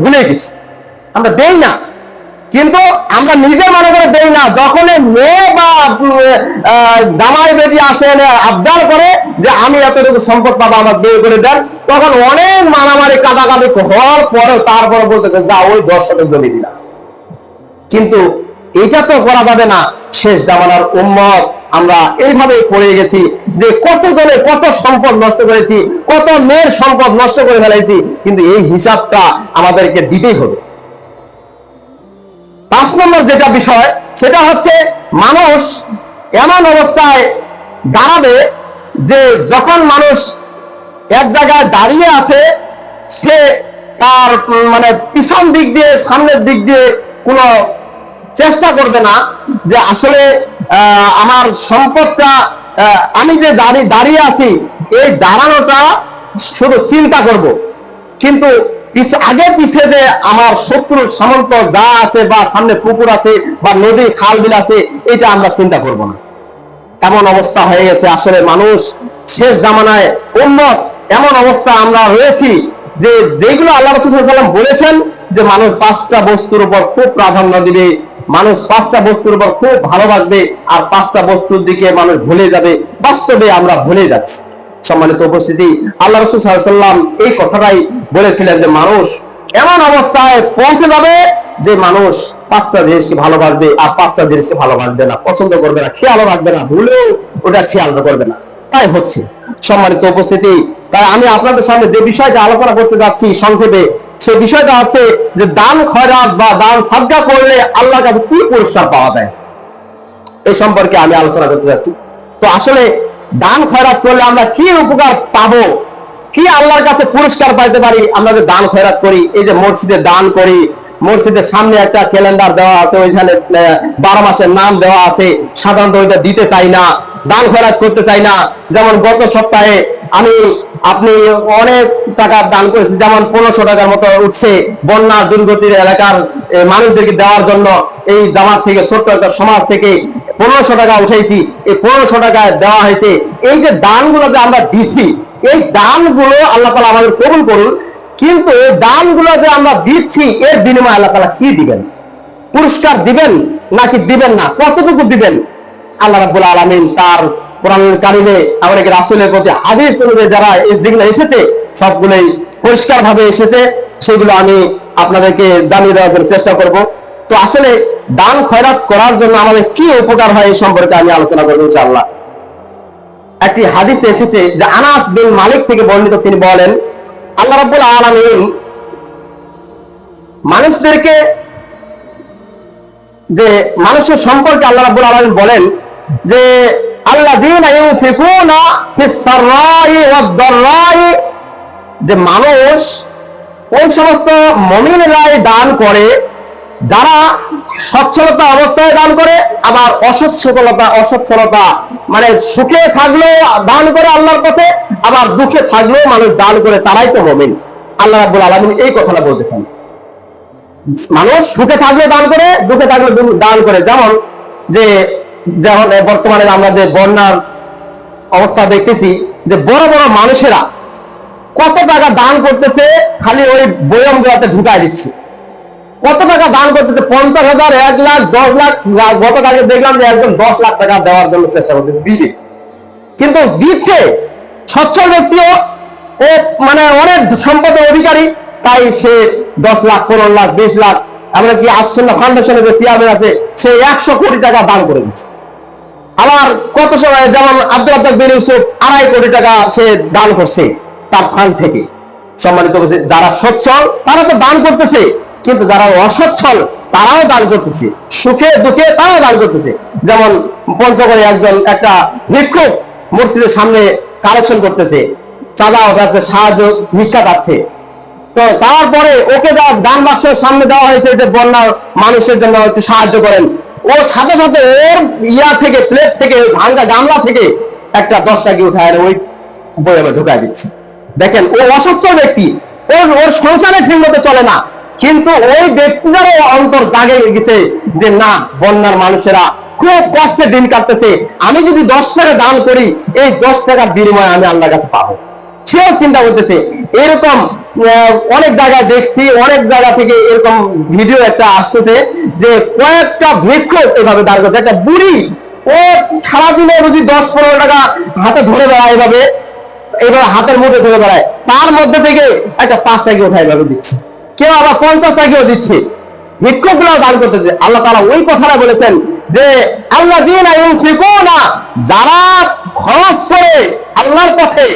ভুলে গেছে, আমরা দেই না। কিন্তু আমরা নিজে মনে করে দেই না। যখন মেয়ে বা জামাই বেদি আসেন আবদার করে যে আমি এতটুকু সম্পদ পাবো, আমার বিয়ে করে দেন, তখন অনেক মারামারি কাটাকাটি হওয়ার পরে তারপরে বলতে যা ওই 10 শতক জমি দিলাম। কিন্তু এটা তো করা যাবে না। শেষ জামানার উম্মত আমরা এইভাবে পড়ে গেছি যে কত জনে কত সম্পদ নষ্ট করেছি, কত মেয়ের সম্পদ নষ্ট করে ফেলেছি, কিন্তু এই হিসাবটা আমাদেরকে দিতেই হবে। 5 নম্বর যেটা বিষয়, সেটা হচ্ছে মানুষ এমন অবস্থায় দাঁড়াবে যে যখন মানুষ এক জায়গায় দাঁড়িয়ে আছে, সে তার পিছন দিক দিয়ে সামনের দিক দিয়ে কোনো চেষ্টা করবে না যে আসলে আমার সম্পদটা, আমি যে দাঁড়িয়ে আছি এই দাঁড়ানোটা শুধু চিন্তা করব, কিন্তু আগে পিছে যে আমার শত্রুর সামন্ত যা আছে বা সামনে পুকুর আছে বা নদী খাল বিল আছে, এটা আমরা চিন্তা করব না। এমন অবস্থা হয়ে গেছে। আসলে মানুষ শেষ জামানায় উম্মত এমন অবস্থা আমরা রয়েছি যে যেগুলো আল্লাহ রাসূল সাল্লাল্লাহু আলাইহি ওয়াসাল্লাম বলেছেন যে মানুষ 5টা বস্তুর উপর খুব প্রাধান্য দিবে, মানুষ 5টা বস্তুর উপর খুব ভালোবাসবে, আর 5টা বস্তুর দিকে মানুষ ভুলে যাবে। বাস্তবে আমরা ভুলে যাচ্ছি। সম্মানিত উপস্থিতি, আল্লাহ রাসূল সাল্লাল্লাহু আলাইহি ওয়াসাল্লাম এই কথাটাই বলেছিলেন যে মানুষ এমন অবস্থায় পৌঁছে যাবে যে মানুষ 5টা জিনিসকে ভালোবাসবে আর 5টা জিনিসকে ভালোবাসবে না, পছন্দ করবে না, খেয়ালও রাখবে না, ভুলেও ওটা খেয়াল করবে না। তাই হচ্ছে। সম্মানিত উপস্থিতি, তাই আমি আপনাদের সামনে যে বিষয়টা আলোচনা করতে যাচ্ছি সংক্ষেপে, সেই বিষয়টা হচ্ছে যে দান খয়রাত বা দান সাদকা করলে আল্লাহর কাছে কি পুরস্কার পাওয়া যায়, এই সম্পর্কে আমি আলোচনা করতে যাচ্ছি। তো আসলে দান খয়রাত করলে আমরা কি উপকার পাবো, কি আল্লাহর কাছে পুরস্কার পাইতে পারি? আমরা যে দান খয়রাত করি, এই যে মসজিদে দান করি, মসজিদের সামনে একটা ক্যালেন্ডার দেওয়া আছে, ওইখানে 12 মাসের নাম দেওয়া আছে, সাধারণত ওইটা দিতে চাই না, দান খয়রাত করতে চাই না। যেমন গত সপ্তাহে আপনি অনেক টাকা দান করেছি, যেমন 1500 টাকার মতো উঠছে বন্যা দুর্গতির এলাকার মানুষদেরকে দেওয়ার জন্য। এই জামাত থেকে, ছোট্ট একটা সমাজ থেকে 1500 টাকা উঠেছি, এই 1500 টাকা দেওয়া হয়েছে। এই যে দানগুলো যে আমরা দিছি, এই দানগুলো আল্লাহ তাআলা আমাদের কবুল করুন। কিন্তু এই দানগুলো যে আমরা দিচ্ছি, এর বিনিময়ে আল্লাহ তাআলা কি দিবেন? পুরস্কার দিবেন নাকি দিবেন না? কতটুকু দিবেন? আল্লাহ রাব্বুল আলামিন তার কোরআনুল কারীমে আমাদের রাসূলের প্রতি হাদিস অনুযায়ী যারা যেগুলো এসেছে, সবগুলোই পরিষ্কার ভাবে এসেছে। সেগুলো আমি আপনাদেরকে জানিয়ে দেওয়ার চেষ্টা করব। তো আসলে দান খয়রাত করার জন্য আমাদের কি উপকার হয় এই সম্পর্কে আমি আলোচনা করব ইনশাআল্লাহ। একটি হাদিসে এসেছে যে আনাস বিন মালিক থেকে বর্ণিত, তিনি বলেন, আল্লাহ রাব্বুল আলামিন মানুষদেরকে, যে মানুষের সম্পর্কে আল্লাহ রাব্বুল আলামিন বলেন যে আল্লাযীনা ইউনফিকুনা ফিস সাররাই ওয়াদ দাররাই, যে মানুষ ওই সমস্ত মুমিনরাই দান করে যারা সচ্ছলতা অবস্থায় দান করে, আবার অসচ্ছলতা মানে সুখে থাকলেও দান করে আল্লাহর পথে, আবার দুঃখে থাকলেও মানুষ দান করে, তারাই তো মুমিন। আল্লাহ রাব্বুল আলামিন এই কথাটা বলতেছেন। মানুষ সুখে থাকলে দান করে, দুঃখে থাকলে দান করে। যেমন বর্তমানে আমরা যে বন্যার অবস্থা দেখতেছি, যে বড় বড় মানুষেরা কত টাকা দান করতেছে, খালি ওই বয়ম গুলাতে ঢুকাই দিচ্ছে। কত টাকা দান করতেছে? 50,000, 1 লাখ, 10 লাখ। গতকালকে দেখলাম যে একজন 10 লাখ টাকা দেওয়ার জন্য চেষ্টা করতেছে, দিবে, কিন্তু দিচ্ছে সচ্ছল ব্যক্তিও, ও মানে অনেক সম্পদের অধিকারী, তাই সে 10 লাখ, 15 লাখ, 20 লাখ, এমনকি আসন্ন ফাউন্ডেশনের যে চেয়ারম্যান আছে, সে 100 কোটি টাকা দান করে দিচ্ছে। আবার কত সময় যেমন আব্দুল রাজ্জাক বিন ইউসুফ 2.5 কোটি টাকা সে দান করছে তার ফান্ড থেকে। সম্মানিত, যারা সচ্ছল তারা তো দান করতেছে, কিন্তু যারা অসচ্ছল তারাও দান করতেছে, সুখে দুঃখে তারাও দান করতেছে। যেমন পঞ্চগড়ে একটা ভিক্ষুক মসজিদের সামনে কালেকশন করতেছে, চাঁদা ওঠাচ্ছে, সাহায্য ভিক্ষা পাচ্ছে। তো যাওয়ার পরে ওকে দান বাক্সের সামনে দেওয়া হয়েছে যে বন্যার মানুষের জন্য একটু সাহায্য করেন। ওর সাথে সাথে ওর থেকে, প্লেট থেকে, ভাঙ্গা গামলা থেকে একটা 10 টাকা উঠায় ওই বইয়ে ঢুকায় দিচ্ছে। দেখেন, ও অসচ্ছল ব্যক্তি, ওর সংসারে ঠিক মতো চলে না, কিন্তু ওই ব্যক্তিদেরও অন্তর জাগে গেছে যে না, বন্যার মানুষেরা খুব কষ্টে দিন কাটতেছে, আমি যদি 10 টাকা দান করি, এই 10 টাকার বিনিময়ে আমি আল্লাহর কাছে পাবো। সেও চিন্তা করতেছে। এরকম অনেক জায়গায় দেখছি, অনেক জায়গা থেকে এরকম ভিডিও একটা আসতেছে যে কয়েকটা ভিক্ষুক এভাবে দাঁড় করছে। একটা বুড়ি, ও সারাদিনে বুঝি 10-15 টাকা হাতে ধরে বেড়ায়, এবার হাতের মধ্যে ধরে বেড়ায়, তার মধ্যে থেকে একটা 5 টাকা উঠায় এভাবে দিচ্ছে, কেউ আবার 50 টাকাও দিচ্ছে। ভিক্ষুকগুলো দান করতেছে। আল্লাহ তাআলা ওই কথাটা বলেছেন যে আল্লাযীনা ইউনফিকুনা, যারা খরচ করে আল্লাহর পথে,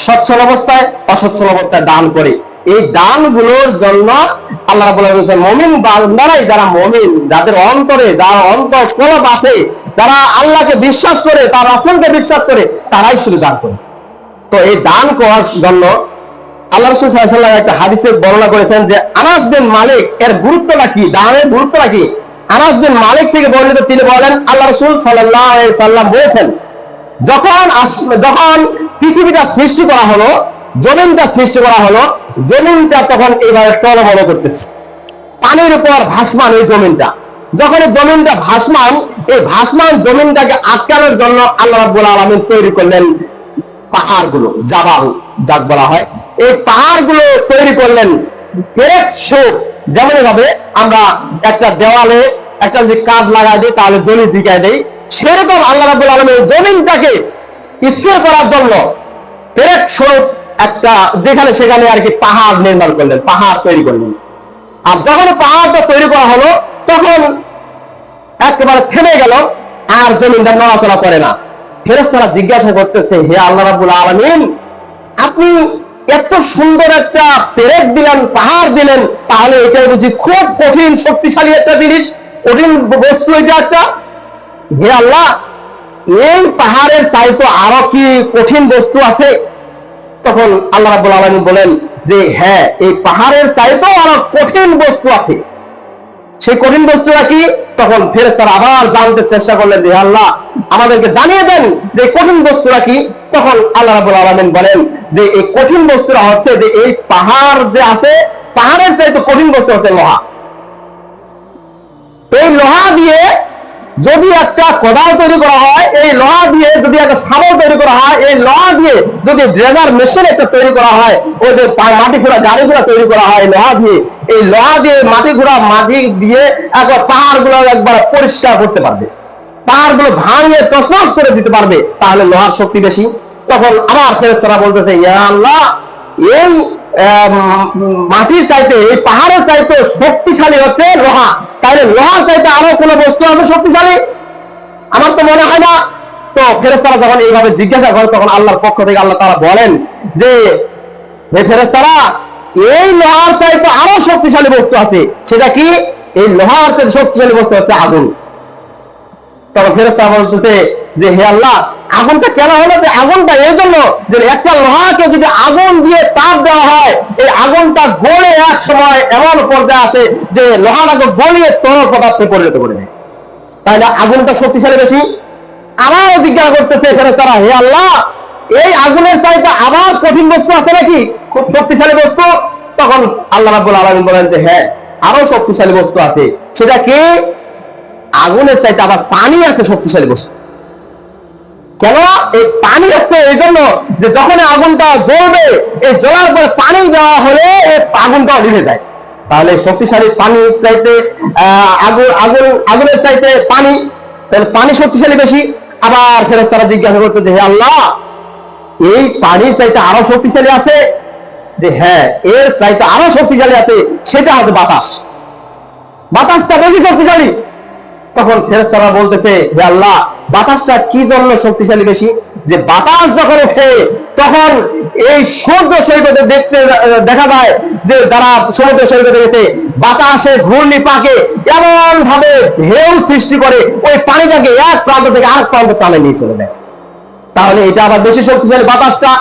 সচ্ছল অবস্থায় অসচ্ছল অবস্থায় দান করে। এই দানগুলোর জন্য আল্লাহ রাব্বুল আলামিন বলেছেন, মুমিন বান্দারাই, যারা মুমিন, যাদের অন্তরে, যারা অন্তর কলব আছে, যারা আল্লাহকে বিশ্বাস করে, তার রাসূলকে বিশ্বাস করে, তারাই শুধু দান করে। তো এই দান করার জন্য আল্লাহ রাসূল সাল্লাল্লাহু আলাইহি ওয়াসাল্লাম একটা হাদিসে বর্ণনা করেছেন যে আনাস বিন মালিক, এর গুরুত্বটা কি, দানের গুরুত্বটা কি? আনাস বিন মালিক থেকে বর্ণিত, তিনি বলেন আল্লাহ রাসূল সাল্লাল্লাহু আলাইহি ওয়াসাল্লাম বলেছেন, যখন পৃথিবীটা সৃষ্টি করা হলো, জমিনটা সৃষ্টি করা হলো, জমিনটা তখন এইভাবে টলমল করতেছে, পানির উপর ভাসমান ওই জমিনটা। যখন এই জমিনটা ভাসমান, এই ভাসমান জমিনটাকে আটকানোর জন্য আল্লাহ রাব্বুল আলামিন তৈরি করলেন পাহাড়গুলো, জাবাল যাক বলা হয়। এই পাহাড়গুলো তৈরি করলেন যেমন ভাবে আমরা একটা দেওয়ালে একটা যদি কাজ লাগাই দিই তাহলে জমি দিকায় দেই, সেরকম আল্লাহ রাব্বুল আলামিন জমিনটাকে স্থির করার জন্য পেরেক স্বরূপ একটা যেখানে সেখানে আর কি পাহাড় নির্মাণ করলেন, পাহাড় তৈরি করলেন। আর যখন পাহাড়টা তৈরি করা হলো, তখন একেবারে থেমে গেল, আর জমিনটা নড়াচড়া করে না। ফেরেশতারা জিজ্ঞাসা করতেছে, হে আল্লাহ রাব্বুল আলামিন, আপনি এত সুন্দর একটা পেরেক দিলেন, পাহাড় দিলেন, তাহলে এটাই বুঝি খুব কঠিন শক্তিশালী একটা জিনিস, কঠিন বস্তু এটা একটা? হে আল্লাহ, এই পাহাড়ের চাইতে আরো কি কঠিন বস্তু আছে? তখন আল্লাহ রাব্বুল আলামিন বলেন যে হ্যাঁ, এই পাহাড়ের চাইতেও আরো কঠিন বস্তু আছে। সেই কঠিন বস্তুটা কি? তখন ফেরেশতারা আবার জানতে চেষ্টা করলেন যে আল্লাহ, আমাদেরকে জানিয়ে দেন যে কঠিন বস্তুটা কি। তখন আল্লাহ রাব্বুল আলামিন বলেন যে এই কঠিন বস্তুটা হচ্ছে যে এই পাহাড় যে আছে, পাহাড়ের চাইতে কঠিন বস্তু হচ্ছে লোহা। এই লোহা দিয়ে যদি একটা কোদাল তৈরি করা হয়, এই লোহা দিয়ে যদি একটা শাবল তৈরি করা হয়, এই লোহা দিয়ে যদি ড্রেজার মেশিন একটা তৈরি করা হয়, ওই যে মাটি ঘোড়া গাড়ি ঘোড়া তৈরি করা হয় লোহা দিয়ে, এই লোহা দিয়ে মাটি ঘোড়া মাটি দিয়ে একবার পাহাড় গুলো একবার পরিষ্কার করতে পারবে, পাহাড় গুলো ভাঙিয়ে তছনছ করে দিতে পারবে, তাহলে লোহার শক্তি বেশি। তখন আবার ফেরেশতারা বলতেছে ইয়া আল্লাহ, এই মাটির চাইতে, এই পাহাড়ের চাইতে শক্তিশালী হচ্ছে লোহা, তাহলে লোহার চাইতে আরো কোন বস্তু আছে শক্তিশালী? আমার তো মনে হয় না। তো ফেরেশতারা যখন এইভাবে জিজ্ঞাসা করে, তখন আল্লাহর পক্ষ থেকে আল্লাহ তাআলা বলেন যে হে ফেরেশতারা, এই লোহার চাইতে আরো শক্তিশালী বস্তু আছে। সেটা কি? এই লোহার চাইতে শক্তিশালী বস্তু হচ্ছে আগুন। তখন ফেরেশতারা বলতেছে যে হে আল্লাহ, আগুনটা কেন হলো? যে আগুনটা এই জন্য যে একটা লোহাকে যদি আগুন দিয়ে তাপ দেওয়া হয়, এই আগুনটা গলে এক সময় এমন পর্যায়ে আসে যে লোহাটাকে গলিয়ে তরল পদার্থে পরিণত করে দেয়, তাহলে আগুনটা শক্তিশালী বেশি। আবারও জিজ্ঞাসা করতেছে ফেরেশতারা, হে আল্লাহ, এই আগুনের চাইতে আবার কঠিন বস্তু আছে নাকি, খুব শক্তিশালী বস্তু? তখন আল্লাহ রাব্বুল আলামিন বলেন যে হ্যাঁ, আরো শক্তিশালী বস্তু আছে। সেটা কি? আগুনের চাইতে আবার পানি আছে শক্তিশালী বস্তু। কেন? এই পানি হচ্ছে এই জন্য যে যখন আগুনটা জ্বলবে, এই জ্বলার পরে পানি দেওয়া হলে এই আগুনটাও নিভে যায়। তাহলে শক্তিশালী পানির চাইতে আগুনের চাইতে পানি, তাহলে পানি শক্তিশালী বেশি। আবার ফেরেশতারা জিজ্ঞাসা করতেছে হে আল্লাহ, এই পানির চাইতে আরো শক্তিশালী আছে? যে হ্যাঁ, এর চাইতে আরো শক্তিশালী আছে, সেটা হচ্ছে বাতাস। বাতাসটা বেশি শক্তিশালী। তখন ফেরেশতারা বলতেছে হে আল্লাহ, বাতাসটা কি জন্য শক্তিশালী বেশি? যে বাতাস যখন ওঠে তখন এই সমুদ্র সৈকতে দেখা যায় যে যারা সমুদ্র সৈকতে গেছে, বাতাসে ঘূর্ণি পাকে এমন ভাবে ঢেউ সৃষ্টি করে ওই পানিটাকে এক প্রান্ত থেকে আরেক প্রান্ত টানে নিয়ে চলে দেয়। তাহলে এটা আবার বেশি শক্তিশালী বাতাসটা।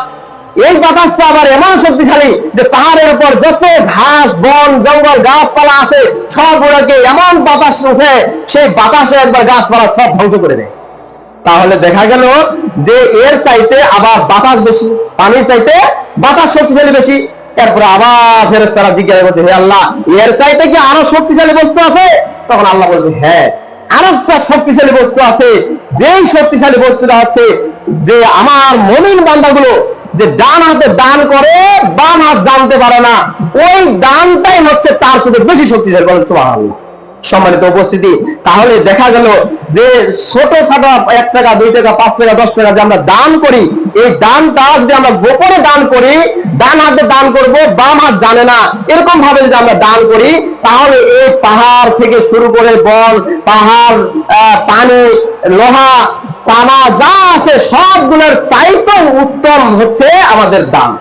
এই বাতাসটা আবার এমন শক্তিশালী যে পাহাড়ের উপর যত ঘাস বন জঙ্গল গাছপালা আছে সবগুলোকে এমন বাতাস উঠে, সেই বাতাসে একবার গাছপালা সব ধ্বংস করে দেয়। তাহলে দেখা গেল যে এর চাইতে আবার বাতাস বেশি, পানির চাইতে বাতাস শক্তিশালী বেশি। এরপরে আবার ফেরেশতারা জিজ্ঞাসা করছে হে আল্লাহ, এর চাইতে কি আরো শক্তিশালী বস্তু আছে? তখন আল্লাহ বলছে হ্যাঁ, আরেকটা শক্তিশালী বস্তু আছে। যেই শক্তিশালী বস্তুটা হচ্ছে যে আমার মুমিন বান্দাগুলো যে ডান হাতে দান করে, বাম হাত জানতে পারে না, ওই দানটাই হচ্ছে তার চেয়ে বেশি শক্তিশালী। বলেন সুবহানাল্লাহ। সম্মানিত উপস্থিতি, তাহলে দেখা গেল যে ছোট ছোট 1 টাকা 2 টাকা 5 টাকা 10 টাকা যে আমরা দান করি, এই দানটা যদি আমরা গোপনে দান করি, ডান হাতে দান করব, বাম হাত জানে না, এরকম ভাবে যদি আমরা দান করি, তাহলে এই পাহাড় থেকে শুরু করে বন পাহাড় পানি লোহা তামা যা আছে সবগুলোর চাইতে উত্তম হচ্ছে আমাদের দান।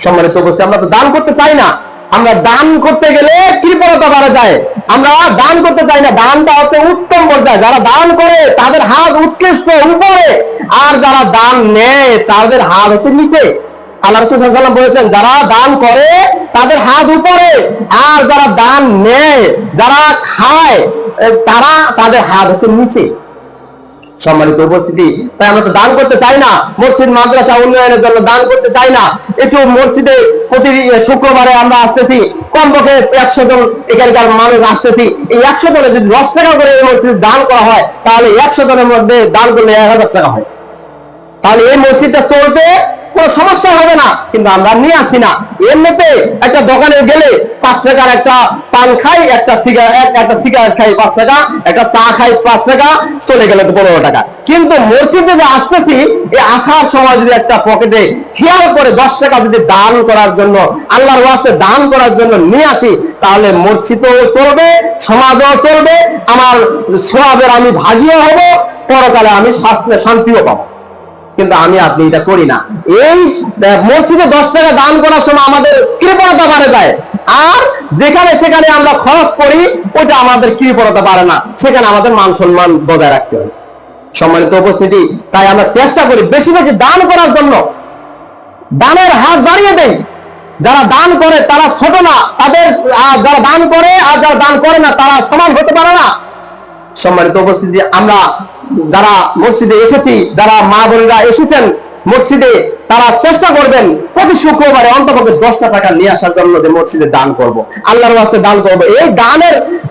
সম্মানিত উপস্থিতি, আমরা তো দান করতে চাই না। আমরা দান করতে গেলে কৃপণতা বাড়া যায়, আমরা দান করতে চাই না। দানটা হচ্ছে উত্তম পর্যায়ে, যারা দান করে তাদের হাত উৎকৃষ্ট উপরে, আর যারা দান নেয় তাদের হাত হচ্ছে নিচে। আল্লাহ রাসূল সাল্লাল্লাহু আলাইহি ওয়াসাল্লাম বলেছেন যারা দান করে তাদের হাত উপরে, আর যারা দান নেয় যারা খায় তাদের হাত হচ্ছে নিচে। সম্মানিত উপস্থিতি, তাই আমরা তো দান করতে চাই না, মসজিদ মাদ্রাসা উন্নয়নের জন্য দান করতে চাই না। একটু মসজিদে প্রতি শুক্রবারে আমরা আসতেছি, কমপক্ষে 100 জন এখানকার মানুষ আসতেছি, এই 100 জনে যদি 10 টাকা করে এই মসজিদ দান করা হয়, তাহলে 100 জনের মধ্যে দান করলে 1000 টাকা হয়। তাহলে এই মসজিদটা চলতে কোনো সমস্যা হবে না, কিন্তু আমরা নিয়ে আসি না। এমনিতে একটা দোকানে গেলে 5 টাকার একটা পান খাই, একটা সিগারেট খাই 5 টাকা, একটা চা খাই 5 টাকা, চলে গেলে তো 15 টাকা। কিন্তু মসজিদে যে আসতেছি, এই আসার সময় যদি একটা পকেটে খেয়াল করে 10 টাকা যদি দান করার জন্য, আল্লাহর ওয়াস্তে দান করার জন্য নিয়ে আসি, তাহলে মসজিদও চলবে, সমাজও চলবে, আমার সওয়াবের আমি ভাগীও হব, পরকালে আমি শান্তিও পাবো। কিন্তু আমি আপনি এটা করি না। এই মসজিদে 10 টাকা দান করার সময় আমাদের কৃপণতা বাড়ে যায়, আর যেখানে সেখানে আমরা খরচ করি ওটা আমাদের কৃপণতা পারে না, সেখানে আমাদের মান সম্মান বজায় রাখতে হবে। সম্মানিত উপস্থিতি, তাই আমরা চেষ্টা করি বেশি বেশি দান করার জন্য, দানের হাত বাড়িয়ে দেই। যারা দান করে তারা ছোট না, তাদের যারা দান করে আর যারা দান করে না তারা সমান হতে পারে না। সম্মানিত উপস্থিতি, আমরা যারা মসজিদে এসেছি, যারা মা বোনেরা এসেছেন মসজিদে, তারা চেষ্টা করবেন প্রতি শুক্রবারে অন্ততপক্ষে 10টা টাকা নিয়ে আসার জন্য যে মসজিদে দান করব, আল্লাহর রাস্তে দান করব। এই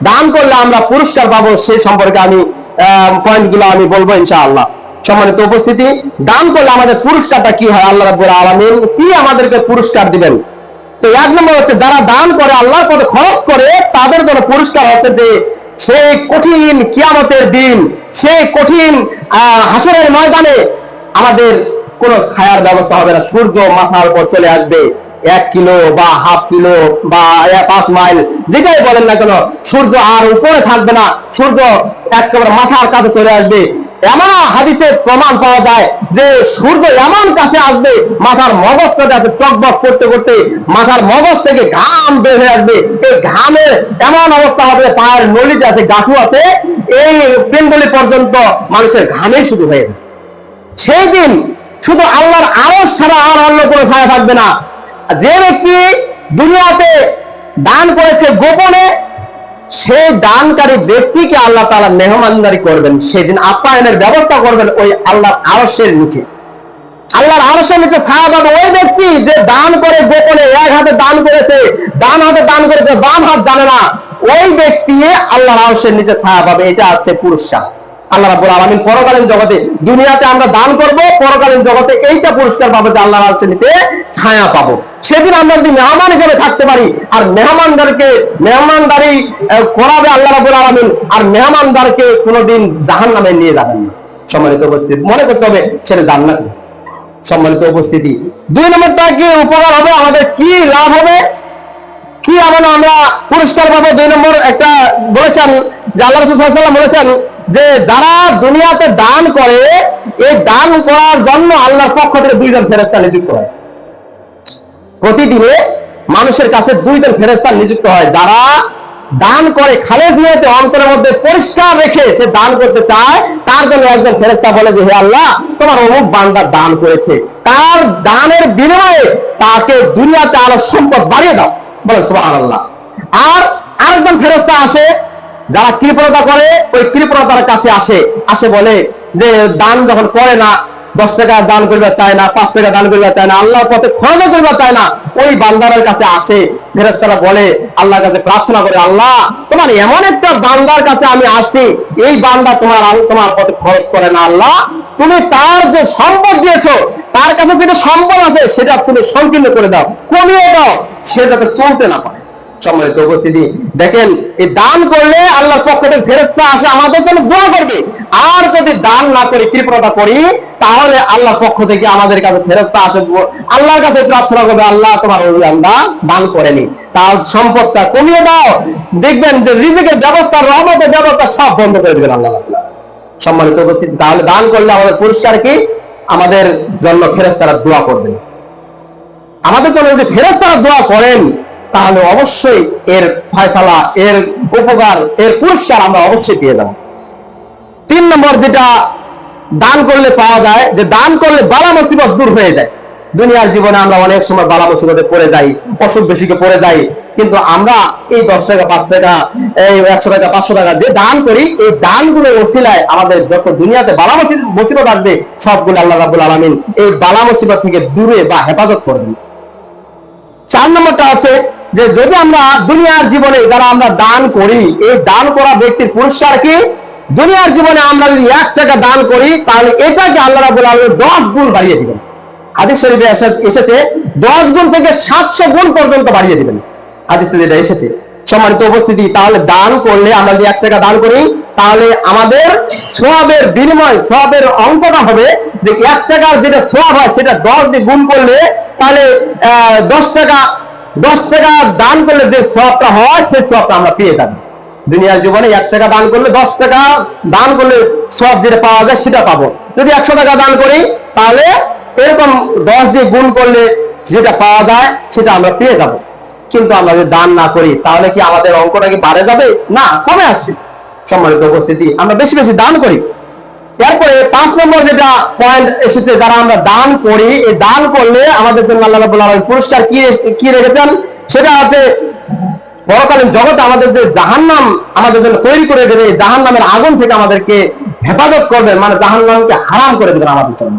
দান করলে আমরা পুরস্কার পাবো, সেই সম্পর্কে আমি পয়েন্টগুলো আমি বলবো ইনশাআল্লাহ। সম্মানিত উপস্থিতি, দান করলে আমাদের পুরস্কারটা কি হয়, আল্লাহ রাব্বুল আলামিন কি আমাদেরকে পুরস্কার দিবেন? তো এক নম্বর হচ্ছে, যারা দান করে, আল্লাহর পথে খরচ করে, তাদের জন্য পুরস্কার হচ্ছে যে সেই কঠিন কিয়ামতের দিন, সেই কঠিন হাসরের ময়দানে আমাদের কোনো ছায়ার ব্যবস্থা হবে না। সূর্য মাথার উপর চলে আসবে, 1 কিলো বা হাফ কিলো বা 5 মাইল যেটাই বলেন না কেন, সূর্য আর উপরে থাকবে না, সূর্য একেবারে মাথার কাছে চলে আসবে। এমন হাদিসে প্রমাণ পাওয়া যায় যে সূর্য এমন কাছে আসবে, মাথার মগজটা আছে টকবক করতে করতে মাথার মগজ থেকে ঘাম বের হয়ে আসবে। এই ঘামের এমন অবস্থা হবে, পায়ের নলিতে আছে, গাঁঠু আছে, এই পিণ্ডলি পর্যন্ত মানুষের ঘামেই শুধু হয়ে যাবে। সেই দিন শুধু আল্লাহর আরশ ছাড়া আর অন্য কোনো ছায়া থাকবে না। যে ব্যক্তি দুনিয়াতে দান করেছে গোপনে, সেই দানকারী ব্যক্তিকে আল্লাহ তাআলা মেহমানদারি করবেন, সেদিন আপ্যায়নের ব্যবস্থা করবেন ওই আল্লাহর আরশের নিচে। আল্লাহর আরশের নিচে ছায়া পাবে ওই ব্যক্তি যে দান করে গোপনে, এক হাতে দান করেছে, ডান হাতে দান করেছে, বাম হাত জানে না, ওই ব্যক্তি আল্লাহর আরশের নিচে ছায়া পাবে। এটা হচ্ছে পুরস্কার আল্লাহ রাব্বুল আলামিন পরকালীন জগতে। দুনিয়াতে আমরা দান করব, পরকালীন জগতে এইটা পুরস্কার পাবো যে আল্লাহর আরশের নিচে ছায়া পাবো। সেদিন আমরা যদি মেহমান হিসেবে থাকতে পারি, আর মেহমানদারি করাবে আল্লাহ রাব্বুল আলামিন, আর মেহমানদারকে কোনোদিন জাহান্নামে নিয়ে যাবেন না। সম্মানিত উপস্থিতি, মনে করতে হবে সেটা জান্নাত। সম্মানিত উপস্থিতি, 2 নম্বরটা কি উপকার হবে, আমাদের কি লাভ হবে, কি আমরা পুরস্কার পাবো? 2 নম্বর একটা বলেছেন যে আল্লাহ রাসূল সাল্লাল্লাহু আলাইহি ওয়াসাল্লাম বলেছেন যে যারা দুনিয়াতে দান করে, এই দান করার জন্য আল্লাহর পক্ষ থেকে 2 জন ফেরেশতা নিযুক্ত হয়। প্রতিদিনে মানুষের কাছে 2 জন ফেরেশতা নিযুক্ত হয়। যারা দান করে খালেস নিয়তে, অন্তরের মধ্যে পরিষ্কার রেখে সে দান করতে চায়, তার জন্য একজন ফেরেশতা বলে যে হে আল্লাহ, তোমার অমুক বান্দা দান করেছে, তার দানের বিনিময়ে তাকে দুনিয়াতে আরো সম্পদ বাড়িয়ে দাও, বলে সুবহানাল্লাহ। আর আরেকজন ফেরেশতা আসে, যারা কৃপণতা করে, ওই কৃপণতার কাছে আসে বলে যে দান যখন করে না, 10 টাকা দান করবে চায় না, 5 টাকা দান করবে চায় না, আল্লাহর পথে খরচ করবে চায় না, ওই বান্দার কাছে আসে। ফেরেশতারা বলে, আল্লাহর কাছে প্রার্থনা করে, আল্লাহ, তোমার এমন একটা বান্দার কাছে আমি আসছি, এই বান্দা তোমার পথে খরচ করে না, আল্লাহ তুমি তার যে সম্পদ দিয়েছো, তার কাছে যেটা সম্পদ আছে সেটা তুমি সংকীর্ণ করে দাও, কমিয়ে দাও, সে যাতে চলতে না পারে। সম্মানিত উপস্থিতি, দেখেন এই দান করলে আল্লাহর পক্ষ থেকে ফেরেশতা আসে আমাদের জন্য দোয়া করবে। আর যদি দান না করি, কৃপণতা করি, তাহলে আল্লাহর পক্ষ থেকে আমাদের কাছে ফেরেশতা আসে, আল্লাহর কাছে প্রার্থনা করবে, আল্লাহ তোমার ওই বান্দা দান করেনি, তার সম্পদটা কমিয়ে দাও। দেখবেন যে রিজিকের ব্যবস্থা, রহমতের ব্যবস্থা সব বন্ধ করে দিবেন আল্লাহ। সম্মানিত উপস্থিতি, তাহলে দান করলে আমাদের পুরস্কার কি? আমাদের জন্য ফেরেশতারা দোয়া করবেন। আমাদের জন্য যদি ফেরেশতারা দোয়া করেন, তাহলে অবশ্যই এর ফয়সালা, এর উপকার, এর পুরস্কার আমরা অবশ্যই পেয়ে যাব। 3 নম্বর যেটা দান করলে পাওয়া যায়, যে দান করলে বালা মুসিবত দূর হয়ে যায়। দুনিয়ার জীবনে আমরা অনেক সময় বালা মুসিবতে পড়ে যাই, অসুখ বেশিকে পড়ে যাই, কিন্তু আমরা এই 10 টাকা, 5 টাকা, এই 100 টাকা, 500 টাকা যে দান করি, এই দানগুলো ওসিলায় আমাদের যত দুনিয়াতে বালা মুসিবত আসবে, সবগুলো আল্লাহ রাব্বুল আলামিন এই বালা মুসিবত থেকে দূরে বা হেফাজত করবেন। 4 নম্বরটা আছে যে যদি আমরা দুনিয়ার জীবনে যারা আমরা দান করি, এই দান করা ব্যক্তির পুরস্কার কি? দুনিয়ার জীবনে আমরা যদি 1 টাকা দান করি, তাহলে এটাকে আল্লাহ রাব্বুল আলামিন 10 গুণ বাড়িয়ে দিবেন। হাদিস শরীফে এসেছে 10 গুণ থেকে 700 গুণ পর্যন্ত বাড়িয়ে দিবেন, হাদিসে যেটা এসেছে। সম্মানিত উপস্থিতি, তাহলে দান করলে, আমরা যদি 1 টাকা দান করি, তাহলে আমাদের সওয়াবের বিনিময়, সওয়াবের অঙ্কটা হবে যে 1 টাকার যেটা সওয়াব হয় সেটা 10 দিয়ে গুণ করলে, তাহলে 10 টাকা দান করলে যে সওয়াবটা হয়, সেই সওয়াবটা আমরা পেয়ে যাবো। দুনিয়ার জীবনে 1 টাকা দান করলে, 10 টাকা দান করলে সওয়াব যেটা পাওয়া যায় সেটা পাবো। যদি 100 টাকা দান করি, তাহলে এরকম 10 দিয়ে গুণ করলে যেটা পাওয়া যায় সেটা আমরা পেয়ে যাবো। কিন্তু আমরা যদি দান না করি তাহলে কি আমাদের অঙ্কটা কি বাড়ে যাবে? না, কমে আসবে। সম্মানিত উপস্থিতি, আমরা বেশি বেশি দান করি। এরপরে 5 নম্বর যেটা পয়েন্ট এসেছে, যারা আমরা দান করি, এই দান করলে আমাদের জন্য আল্লাহ রাব্বুল আলামিন পুরস্কার কি রেখেছেন, সেটা হচ্ছে পরকালীন জগতে আমাদের যে জাহান্নাম আমাদের জন্য তৈরি করে দেবে, জাহান্নামের আগুন থেকে আমাদেরকে হেফাজত করবেন, মানে জাহান্নামকে হারাম করে দেবেন আমাদের জন্য।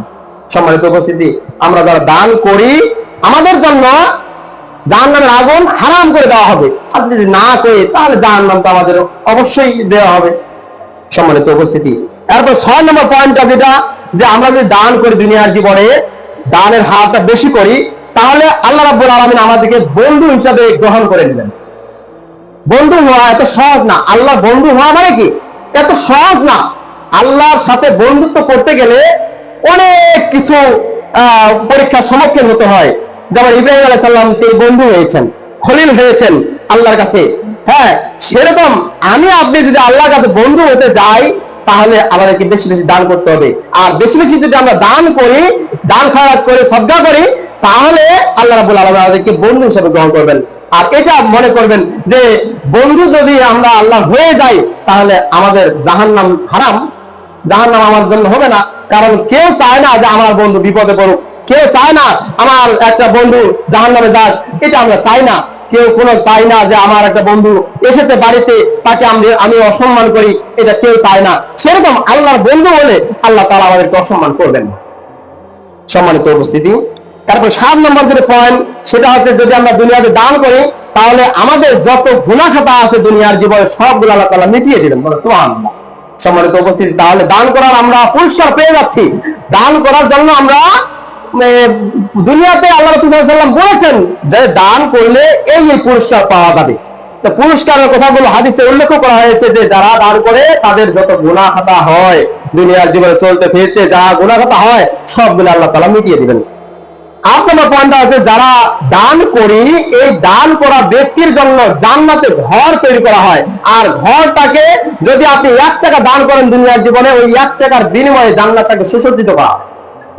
সম্মানিত উপস্থিতি, আমরা যারা দান করি আমাদের জন্য জাহান্নামের আগুন হারাম করে দেওয়া হবে, আর যদি না করি তাহলে জাহান্নামটা আমাদের অবশ্যই দেওয়া হবে। সম্মানিত উপস্থিতি, এরপর 6 নম্বর পয়েন্টটা যেটা, যে আমরা যদি দান করি দুনিয়ার জীবনে, দানের হারটা বেশি করি, তাহলে আল্লাহ রাব্বুল আলামিন আমাদেরকে বন্ধু হিসাবে গ্রহণ করে নেবেন। বন্ধু হওয়া এত সহজ না। আল্লাহ বন্ধু হওয়া মানে কি এত সহজ না। আল্লাহর সাথে বন্ধুত্ব করতে গেলে অনেক কিছু পরীক্ষার সম্মুখীন হতে হয়। যেমন ইব্রাহিম আলাইহিস সালাম তিনি বন্ধু হয়েছেন, খলিল হয়েছেন আল্লাহর কাছে। হ্যাঁ, সেরকম আমি আপনি যদি আল্লাহর কাছে বন্ধু হতে যাই তাহলে আমাদেরকে বেশি বেশি দান করতে হবে। আর বেশি বেশি যদি আমরা দান করি, দান খয়রাত করি, সদকা করি, তাহলে আল্লাহ রাব্বুল আলামিন আমাদেরকে বন্ধু হিসেবে গ্রহণ করবেন। আর এটা মনে করবেন যে বন্ধু যদি আমরা আল্লাহ হয়ে যাই তাহলে আমাদের জাহান্নাম হারাম, জাহান্নাম আমার জন্য হবে না। কারণ কেউ চায় না যে আমার বন্ধু বিপদে পড়ুক, কেউ চায় না আমার একটা বন্ধু জাহান্নামে যাক, এটা আমরা চাই না। কেউ কোনো চায় না যে আমার একটা বন্ধু এসেছে বাড়িতে, তাকে আমি অসম্মান করি, এটা কেউ চায় না। সেরকম আল্লাহর বন্ধু হলে আল্লাহ তাআলা আমাদেরকে অসম্মান করবেন না। সম্মানিত উপস্থিতি, তারপর 7 নম্বর যে পয়েন্ট, সেটা হচ্ছে যদি আমরা দুনিয়াতে দান করি তাহলে আমাদের যত গুনাহ খাতা আছে দুনিয়ার জীবনে সবগুলো আল্লাহ তাআলা মিটিয়ে দিবেন। বলে সুবহানাল্লাহ। সম্মানিত উপস্থিতি, তাহলে দান করার আমরা পুরস্কার পেয়ে যাচ্ছি। দান করার জন্য আমরা দুনিয়াতে আল্লাহ রাসূল সাল্লাল্লাহু আলাইহি ওয়াসাল্লাম বলেছেন যে দান করলে এই পুরস্কার পাওয়া যাবে। তো পুরস্কারের কথাগুলো হাদিসে উল্লেখ করা হয়েছে যে যারা দান করে তাদের যত গুনাহ খাতা হয় দুনিয়ার জীবনে চলতে ফিরতে যা গুনাহ খাতা হয় সবগুলো আল্লাহ তাআলা মিটিয়ে দিবেন। 8 নম্বর পয়েন্ট আছে, যারা দান করি, এই দান করা ব্যক্তির জন্য জান্নাতে ঘর তৈরি করা হয়। আর ঘরটাকে যদি আপনি 1 টাকা দান করেন দুনিয়ার জীবনে, ওই 1 টাকার বিনিময়ে জান্নাতটাকে সুসজ্জিত করা হয়।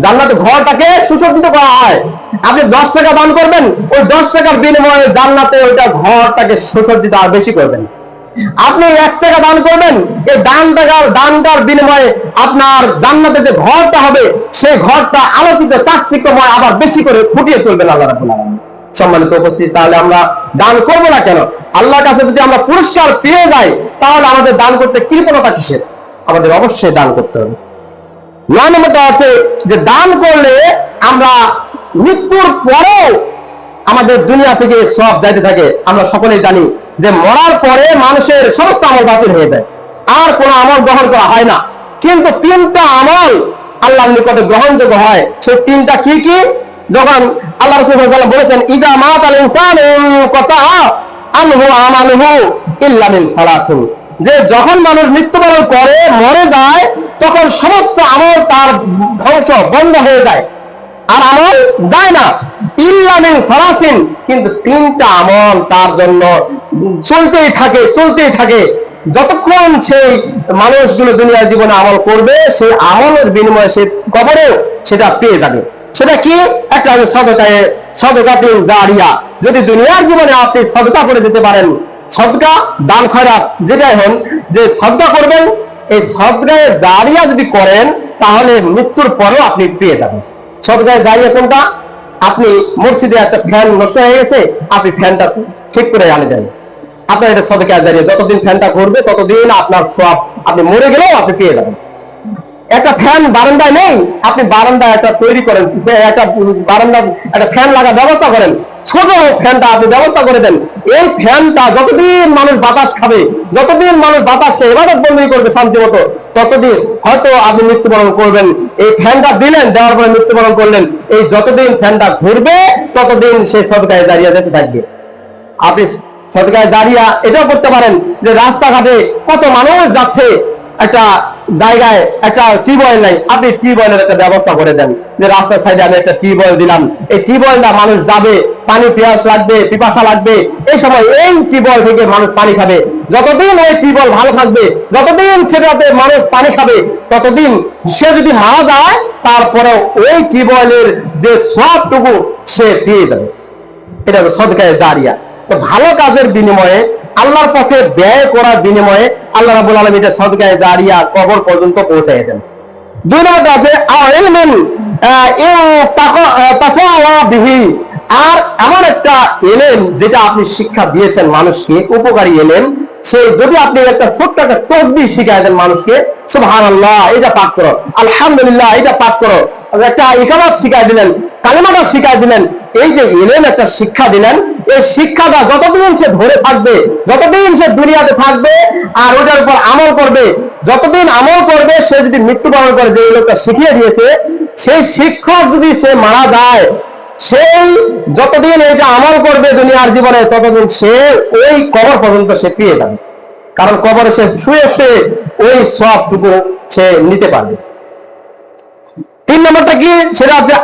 জান্নাতে ঘরটাকে সুসজ্জিত করা হয়। আপনি 10 টাকা দান করবেন, ওই 10 টাকার বিনিময়ে জান্নাতে ওইটা ঘরটাকে সুসজ্জিত আর বেশি করবেন। আপনি 1 টাকা দান করবেন, এই দানটার বিনিময়ে আপনার জান্নাতে যে ঘরটা হবে সেই ঘরটা আলোকিত চাকচিক্যময় আবার বেশি করে ফুটিয়ে তুলবেন আল্লাহ রাব্বুল আলামিন। সম্মানিত উপস্থিতি, তাহলে আমরা দান করবো না কেন? আল্লাহর কাছে যদি আমরা পুরস্কার পেয়ে যাই তাহলে আমাদের দান করতে কৃপণতা কিসের? আমাদের অবশ্যই দান করতে হবে। 9 নম্বরটা আছে যে দান করলে আমরা মৃত্যুর পরেও আমাদের দুনিয়া থেকে সব যাইতে থাকে। আমরা সকলেই জানি যে মরার পরে মানুষের সমস্ত আমল বাতিল হয়ে যায়, আর কোনো আমল গ্রহণ করা হয় না। কিন্তু 3টা আমল আল্লাহর নিকটে গ্রহণযোগ্য হয়। সেই 3টা কি কি? যখন আল্লাহ রাসূল সাল্লাল্লাহু আলাইহি ওয়াসাল্লাম বলেছেন ইযা মাতাল ইনসানু ক্বাতা আনহু আমালুহু ইল্লা মিন সালাসিন, যে যখন মানুষ মৃত্যুবরণ করে মরে যায় তখন সমস্ত আমল তার ধ্বংস বন্ধ হয়ে যায়, আর আমল যায় না। ইল্লা মিন সালাসিন, কিন্তু 3টা আমল তার জন্য চলতেই থাকে। যতক্ষণ সেই মানুষগুলো দুনিয়ার জীবনে আমল করবে সেই আমলের বিনিময়ে সে কবরেও সেটা পেয়ে যাবে। সেটা কি? একটা সদকাতুন জারিয়া। যদি দুনিয়ার জীবনে আপনি সদকা করে যেতে পারেন, সদকা দান খয়রাত যেটাই হন, যে সদকা করবেন, এই সদকায়ে জারিয়া যদি করেন তাহলে মৃত্যুর পরেও আপনি পেয়ে যাবেন। সদকায়ে জারিয়া কোনটা? আপনি মসজিদে একটা ফ্যান নষ্ট হয়ে গেছে, আপনি ফ্যানটা ঠিক করে আনে দেন, আপনার এটা সদকায়ে জারিয়া। যতদিন ফ্যানটা ঘুরবে ততদিন আপনার সব, আপনি মরে গেলেও আপনি পেয়ে যাবেন। একটা ফ্যান বারান্দায় নেই, আপনি বারান্দায় একটা তৈরি করেন, একটা বারান্দায় একটা ফ্যান লাগার ব্যবস্থা করেন, ছোট ফ্যানটা আপনি ব্যবস্থা করে দেন। এই ফ্যানটা যতদিন মানুষ বাতাস খাবে, যতদিন মানুষ বাতাস খেয়ে ইবাদত বন্দী করবে শান্তি মতো, ততদিন হয়তো আপনি মৃত্যুবরণ করবেন। এই ফ্যানটা দিলেন, দেওয়ার পরে মৃত্যুবরণ করলেন, এই যতদিন ফ্যানটা ঘুরবে ততদিন সেই সদকায়ে জারিয়া যেতে থাকবে। আপনি সদকায়ে জারিয়া এটাও করতে পারেন যে রাস্তাঘাটে কত মানুষ যাচ্ছে, একটা জায়গায় একটা টিউবওয়েল নাই, আপনি টিউবওয়েলের একটা ব্যবস্থা করে দেন, যে রাস্তার সাইডে আমি একটা টিউবওয়েল দিলাম। এই টিউবওয়েলটা মানুষ যাবে, পানি পিপাসা লাগবে, এই সময় এই টিউবওয়েল থেকে মানুষ পানি খাবে। যতদিন ওই টিউবওয়েল ভালো থাকবে, যতদিন সেটাতে মানুষ পানি খাবে, ততদিন সে যদি মারা যায় তারপরেও ওই টিউবওয়েলের যে সবটুকু সে পেয়ে যাবে। এটা সদকায়ে জারিয়া। তো ভালো কাজের বিনিময়ে, আল্লাহর পথে ব্যয় করার বিনিময়ে আল্লাহ রাব্বুল আলামিন এটা সদকায়ে জারিয়া কবর পর্যন্ত পৌঁছায় দেন। দুই নম্বর আছে আর এমন একটা এলেম যেটা আপনি শিক্ষা দিয়েছেন মানুষকে, উপকারী এলেম, সে যদি আপনি একটা ছোট্ট একটা তসবিহ শিখাই দেন মানুষকে, সুবহানাল্লাহ এটা পাঠ করো, আলহামদুলিল্লাহ এটা পাঠ করো, একটা ইকামত শিখাই দিলেন, কালেমাটা শিখাই দিলেন, এই যে এলেম একটা শিক্ষা দিলেন, এই শিক্ষাটা যতদিন সে ধরে থাকবে, যতদিন সে দুনিয়াতে থাকবে আর ওটার উপর আমল করবে, যতদিন আমল করবে, সে যদি মৃত্যুবরণ করে, যে এই লোকটা শিখিয়ে দিয়েছে, সেই শিক্ষক যদি সে মারা যায়, সেই যতদিন এটা আমল করবে দুনিয়ার জীবনে, ততদিন সে ওই কবর পর্যন্ত সে পেয়ে যাবে, কারণ কবরে সে শুয়ে শুয়ে ওই সবটুকু সে নিতে পারবে। তিন নম্বরটা কি, সেটা হচ্ছে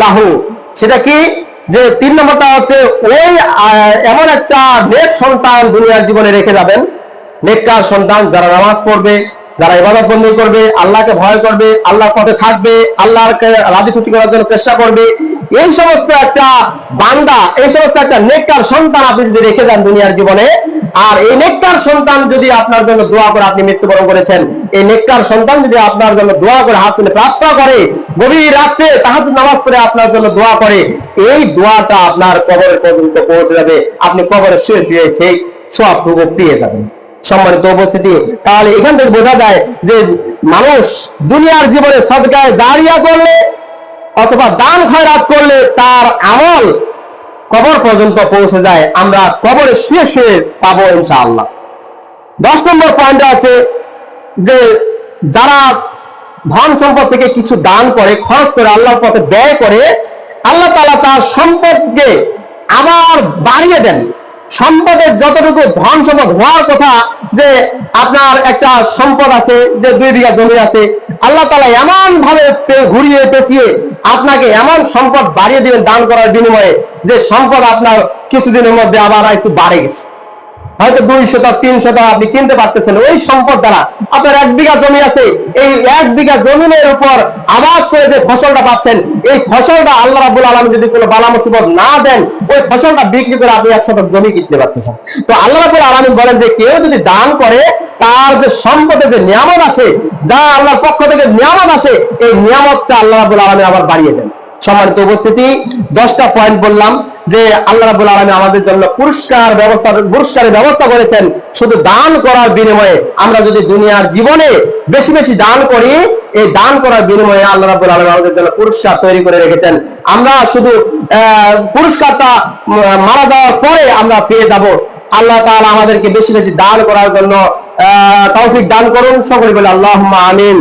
লাহু, সেটা কি, যে তিন নম্বরটা হচ্ছে ওই এমন একটা নেক সন্তান দুনিয়ার জীবনে রেখে যাবেন, নেককার সন্তান, যারা নামাজ পড়বে, যারা ইবাদত বন্দী করবে, আল্লাহকে ভয় করবে, আল্লাহর পথে থাকবে, আল্লাহকে রাজি খুশি করার জন্য চেষ্টা করবে, এই সমস্ত একটা বান্দা, এই সমস্ত একটা নেককার সন্তান আপনি যদি রেখে যান দুনিয়ার জীবনে, আর এই নেককার সন্তান যদি আপনার জন্য দোয়া করে, আপনি মৃত্যুবরণ করেছেন, এই নেককার সন্তান যদি আপনার জন্য দোয়া করে, হাত তুলে প্রার্থনা করে, গভীর রাত্রে তাহাজ্জুদ নামাজ পড়ে আপনার জন্য দোয়া করে, এই দোয়াটা আপনার কবরের পর্যন্ত পৌঁছে যাবে, আপনি কবরে শুয়ে শুয়ে সেই সওয়াবটুকু পেয়ে যাবেন। সম্মানিত উপস্থিতি, তাহলে এখান থেকে বোঝা যায় যে মানুষ দুনিয়ার জীবনে সদকায়ে জারিয়া করলে অথবা দান খয়রাত করলে তার আমল কবর পর্যন্ত পৌঁছে যায়, আমরা কবরে শুয়ে শুয়ে পাবো ইনশাআল্লাহ। 10 নম্বর পয়েন্ট আছে যে যারা ধন সম্পদ থেকে কিছু দান করে, খরচ করে, আল্লাহর পথে ব্যয় করে, আল্লাহ তাআলা তার সম্পদকে আবার বাড়িয়ে দেন। সম্পদের যতটুকু ধন সম্পদ হওয়ার কথা, যে আপনার একটা সম্পদ আছে, যে 2 বিঘা জমি আছে, আল্লাহ তাআলা এমন ভাবে ঘুরিয়ে পেঁচিয়ে আপনাকে এমন সম্পদ বাড়িয়ে দিবেন দান করার বিনিময়ে, যে সম্পদ আপনার কিছুদিনের মধ্যে আবার একটু বাড়ে গেছে, হয়তো 200-300 আপনি কিনতে পারতেছেন ওই সম্পদ দ্বারা। আপনার 1 বিঘা জমি আছে, এই 1 বিঘা জমিনের উপর আবাদ করে যে ফসলটা পাচ্ছেন, এই ফসলটা আল্লাহ রাব্বুল আলামিন যদি কোনো বালা মুসিবত না দেন, ওই ফসলটা বিক্রি করে আপনি 1 শতক জমি কিনতে পারতেছেন। তো আল্লাহ রাব্বুল আলামিন বলেন যে কেউ যদি দান করে, তার যে সম্পদে যে নিয়ামত আসে, যা আল্লাহর পক্ষ থেকে নিয়ামত আসে, এই নিয়ামতটা আল্লাহ রাব্বুল আলামিন আবার বাড়িয়ে দেন। সম্মানিত উপস্থিতি, 10টা পয়েন্ট বললাম যে আল্লাহ রাব্বুল আলামিন আমাদের জন্য পুরস্কারের ব্যবস্থা করেছেন শুধু দান করার বিনিময়ে। আমরা যদি দুনিয়ার জীবনে বেশি বেশি দান করি, এই দান করার বিনিময়ে আল্লাহ রাব্বুল আলামিন আমাদের জন্য পুরস্কার তৈরি করে রেখেছেন। আমরা শুধু পুরস্কারটা মারা যাওয়ার পরে আমরা পেয়ে যাব। আল্লাহ তাআলা আমাদেরকে বেশি বেশি দান করার জন্য তৌফিক দান করুন। সকলে বলে আল্লাহুম্মা আমিন।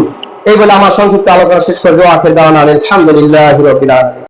এই বলে আমার সংক্ষিপ্ত আলোচনা শেষ করবো। আখির দাওয়ানা আলহামদুলিল্লাহি রাব্বিল আলামিন।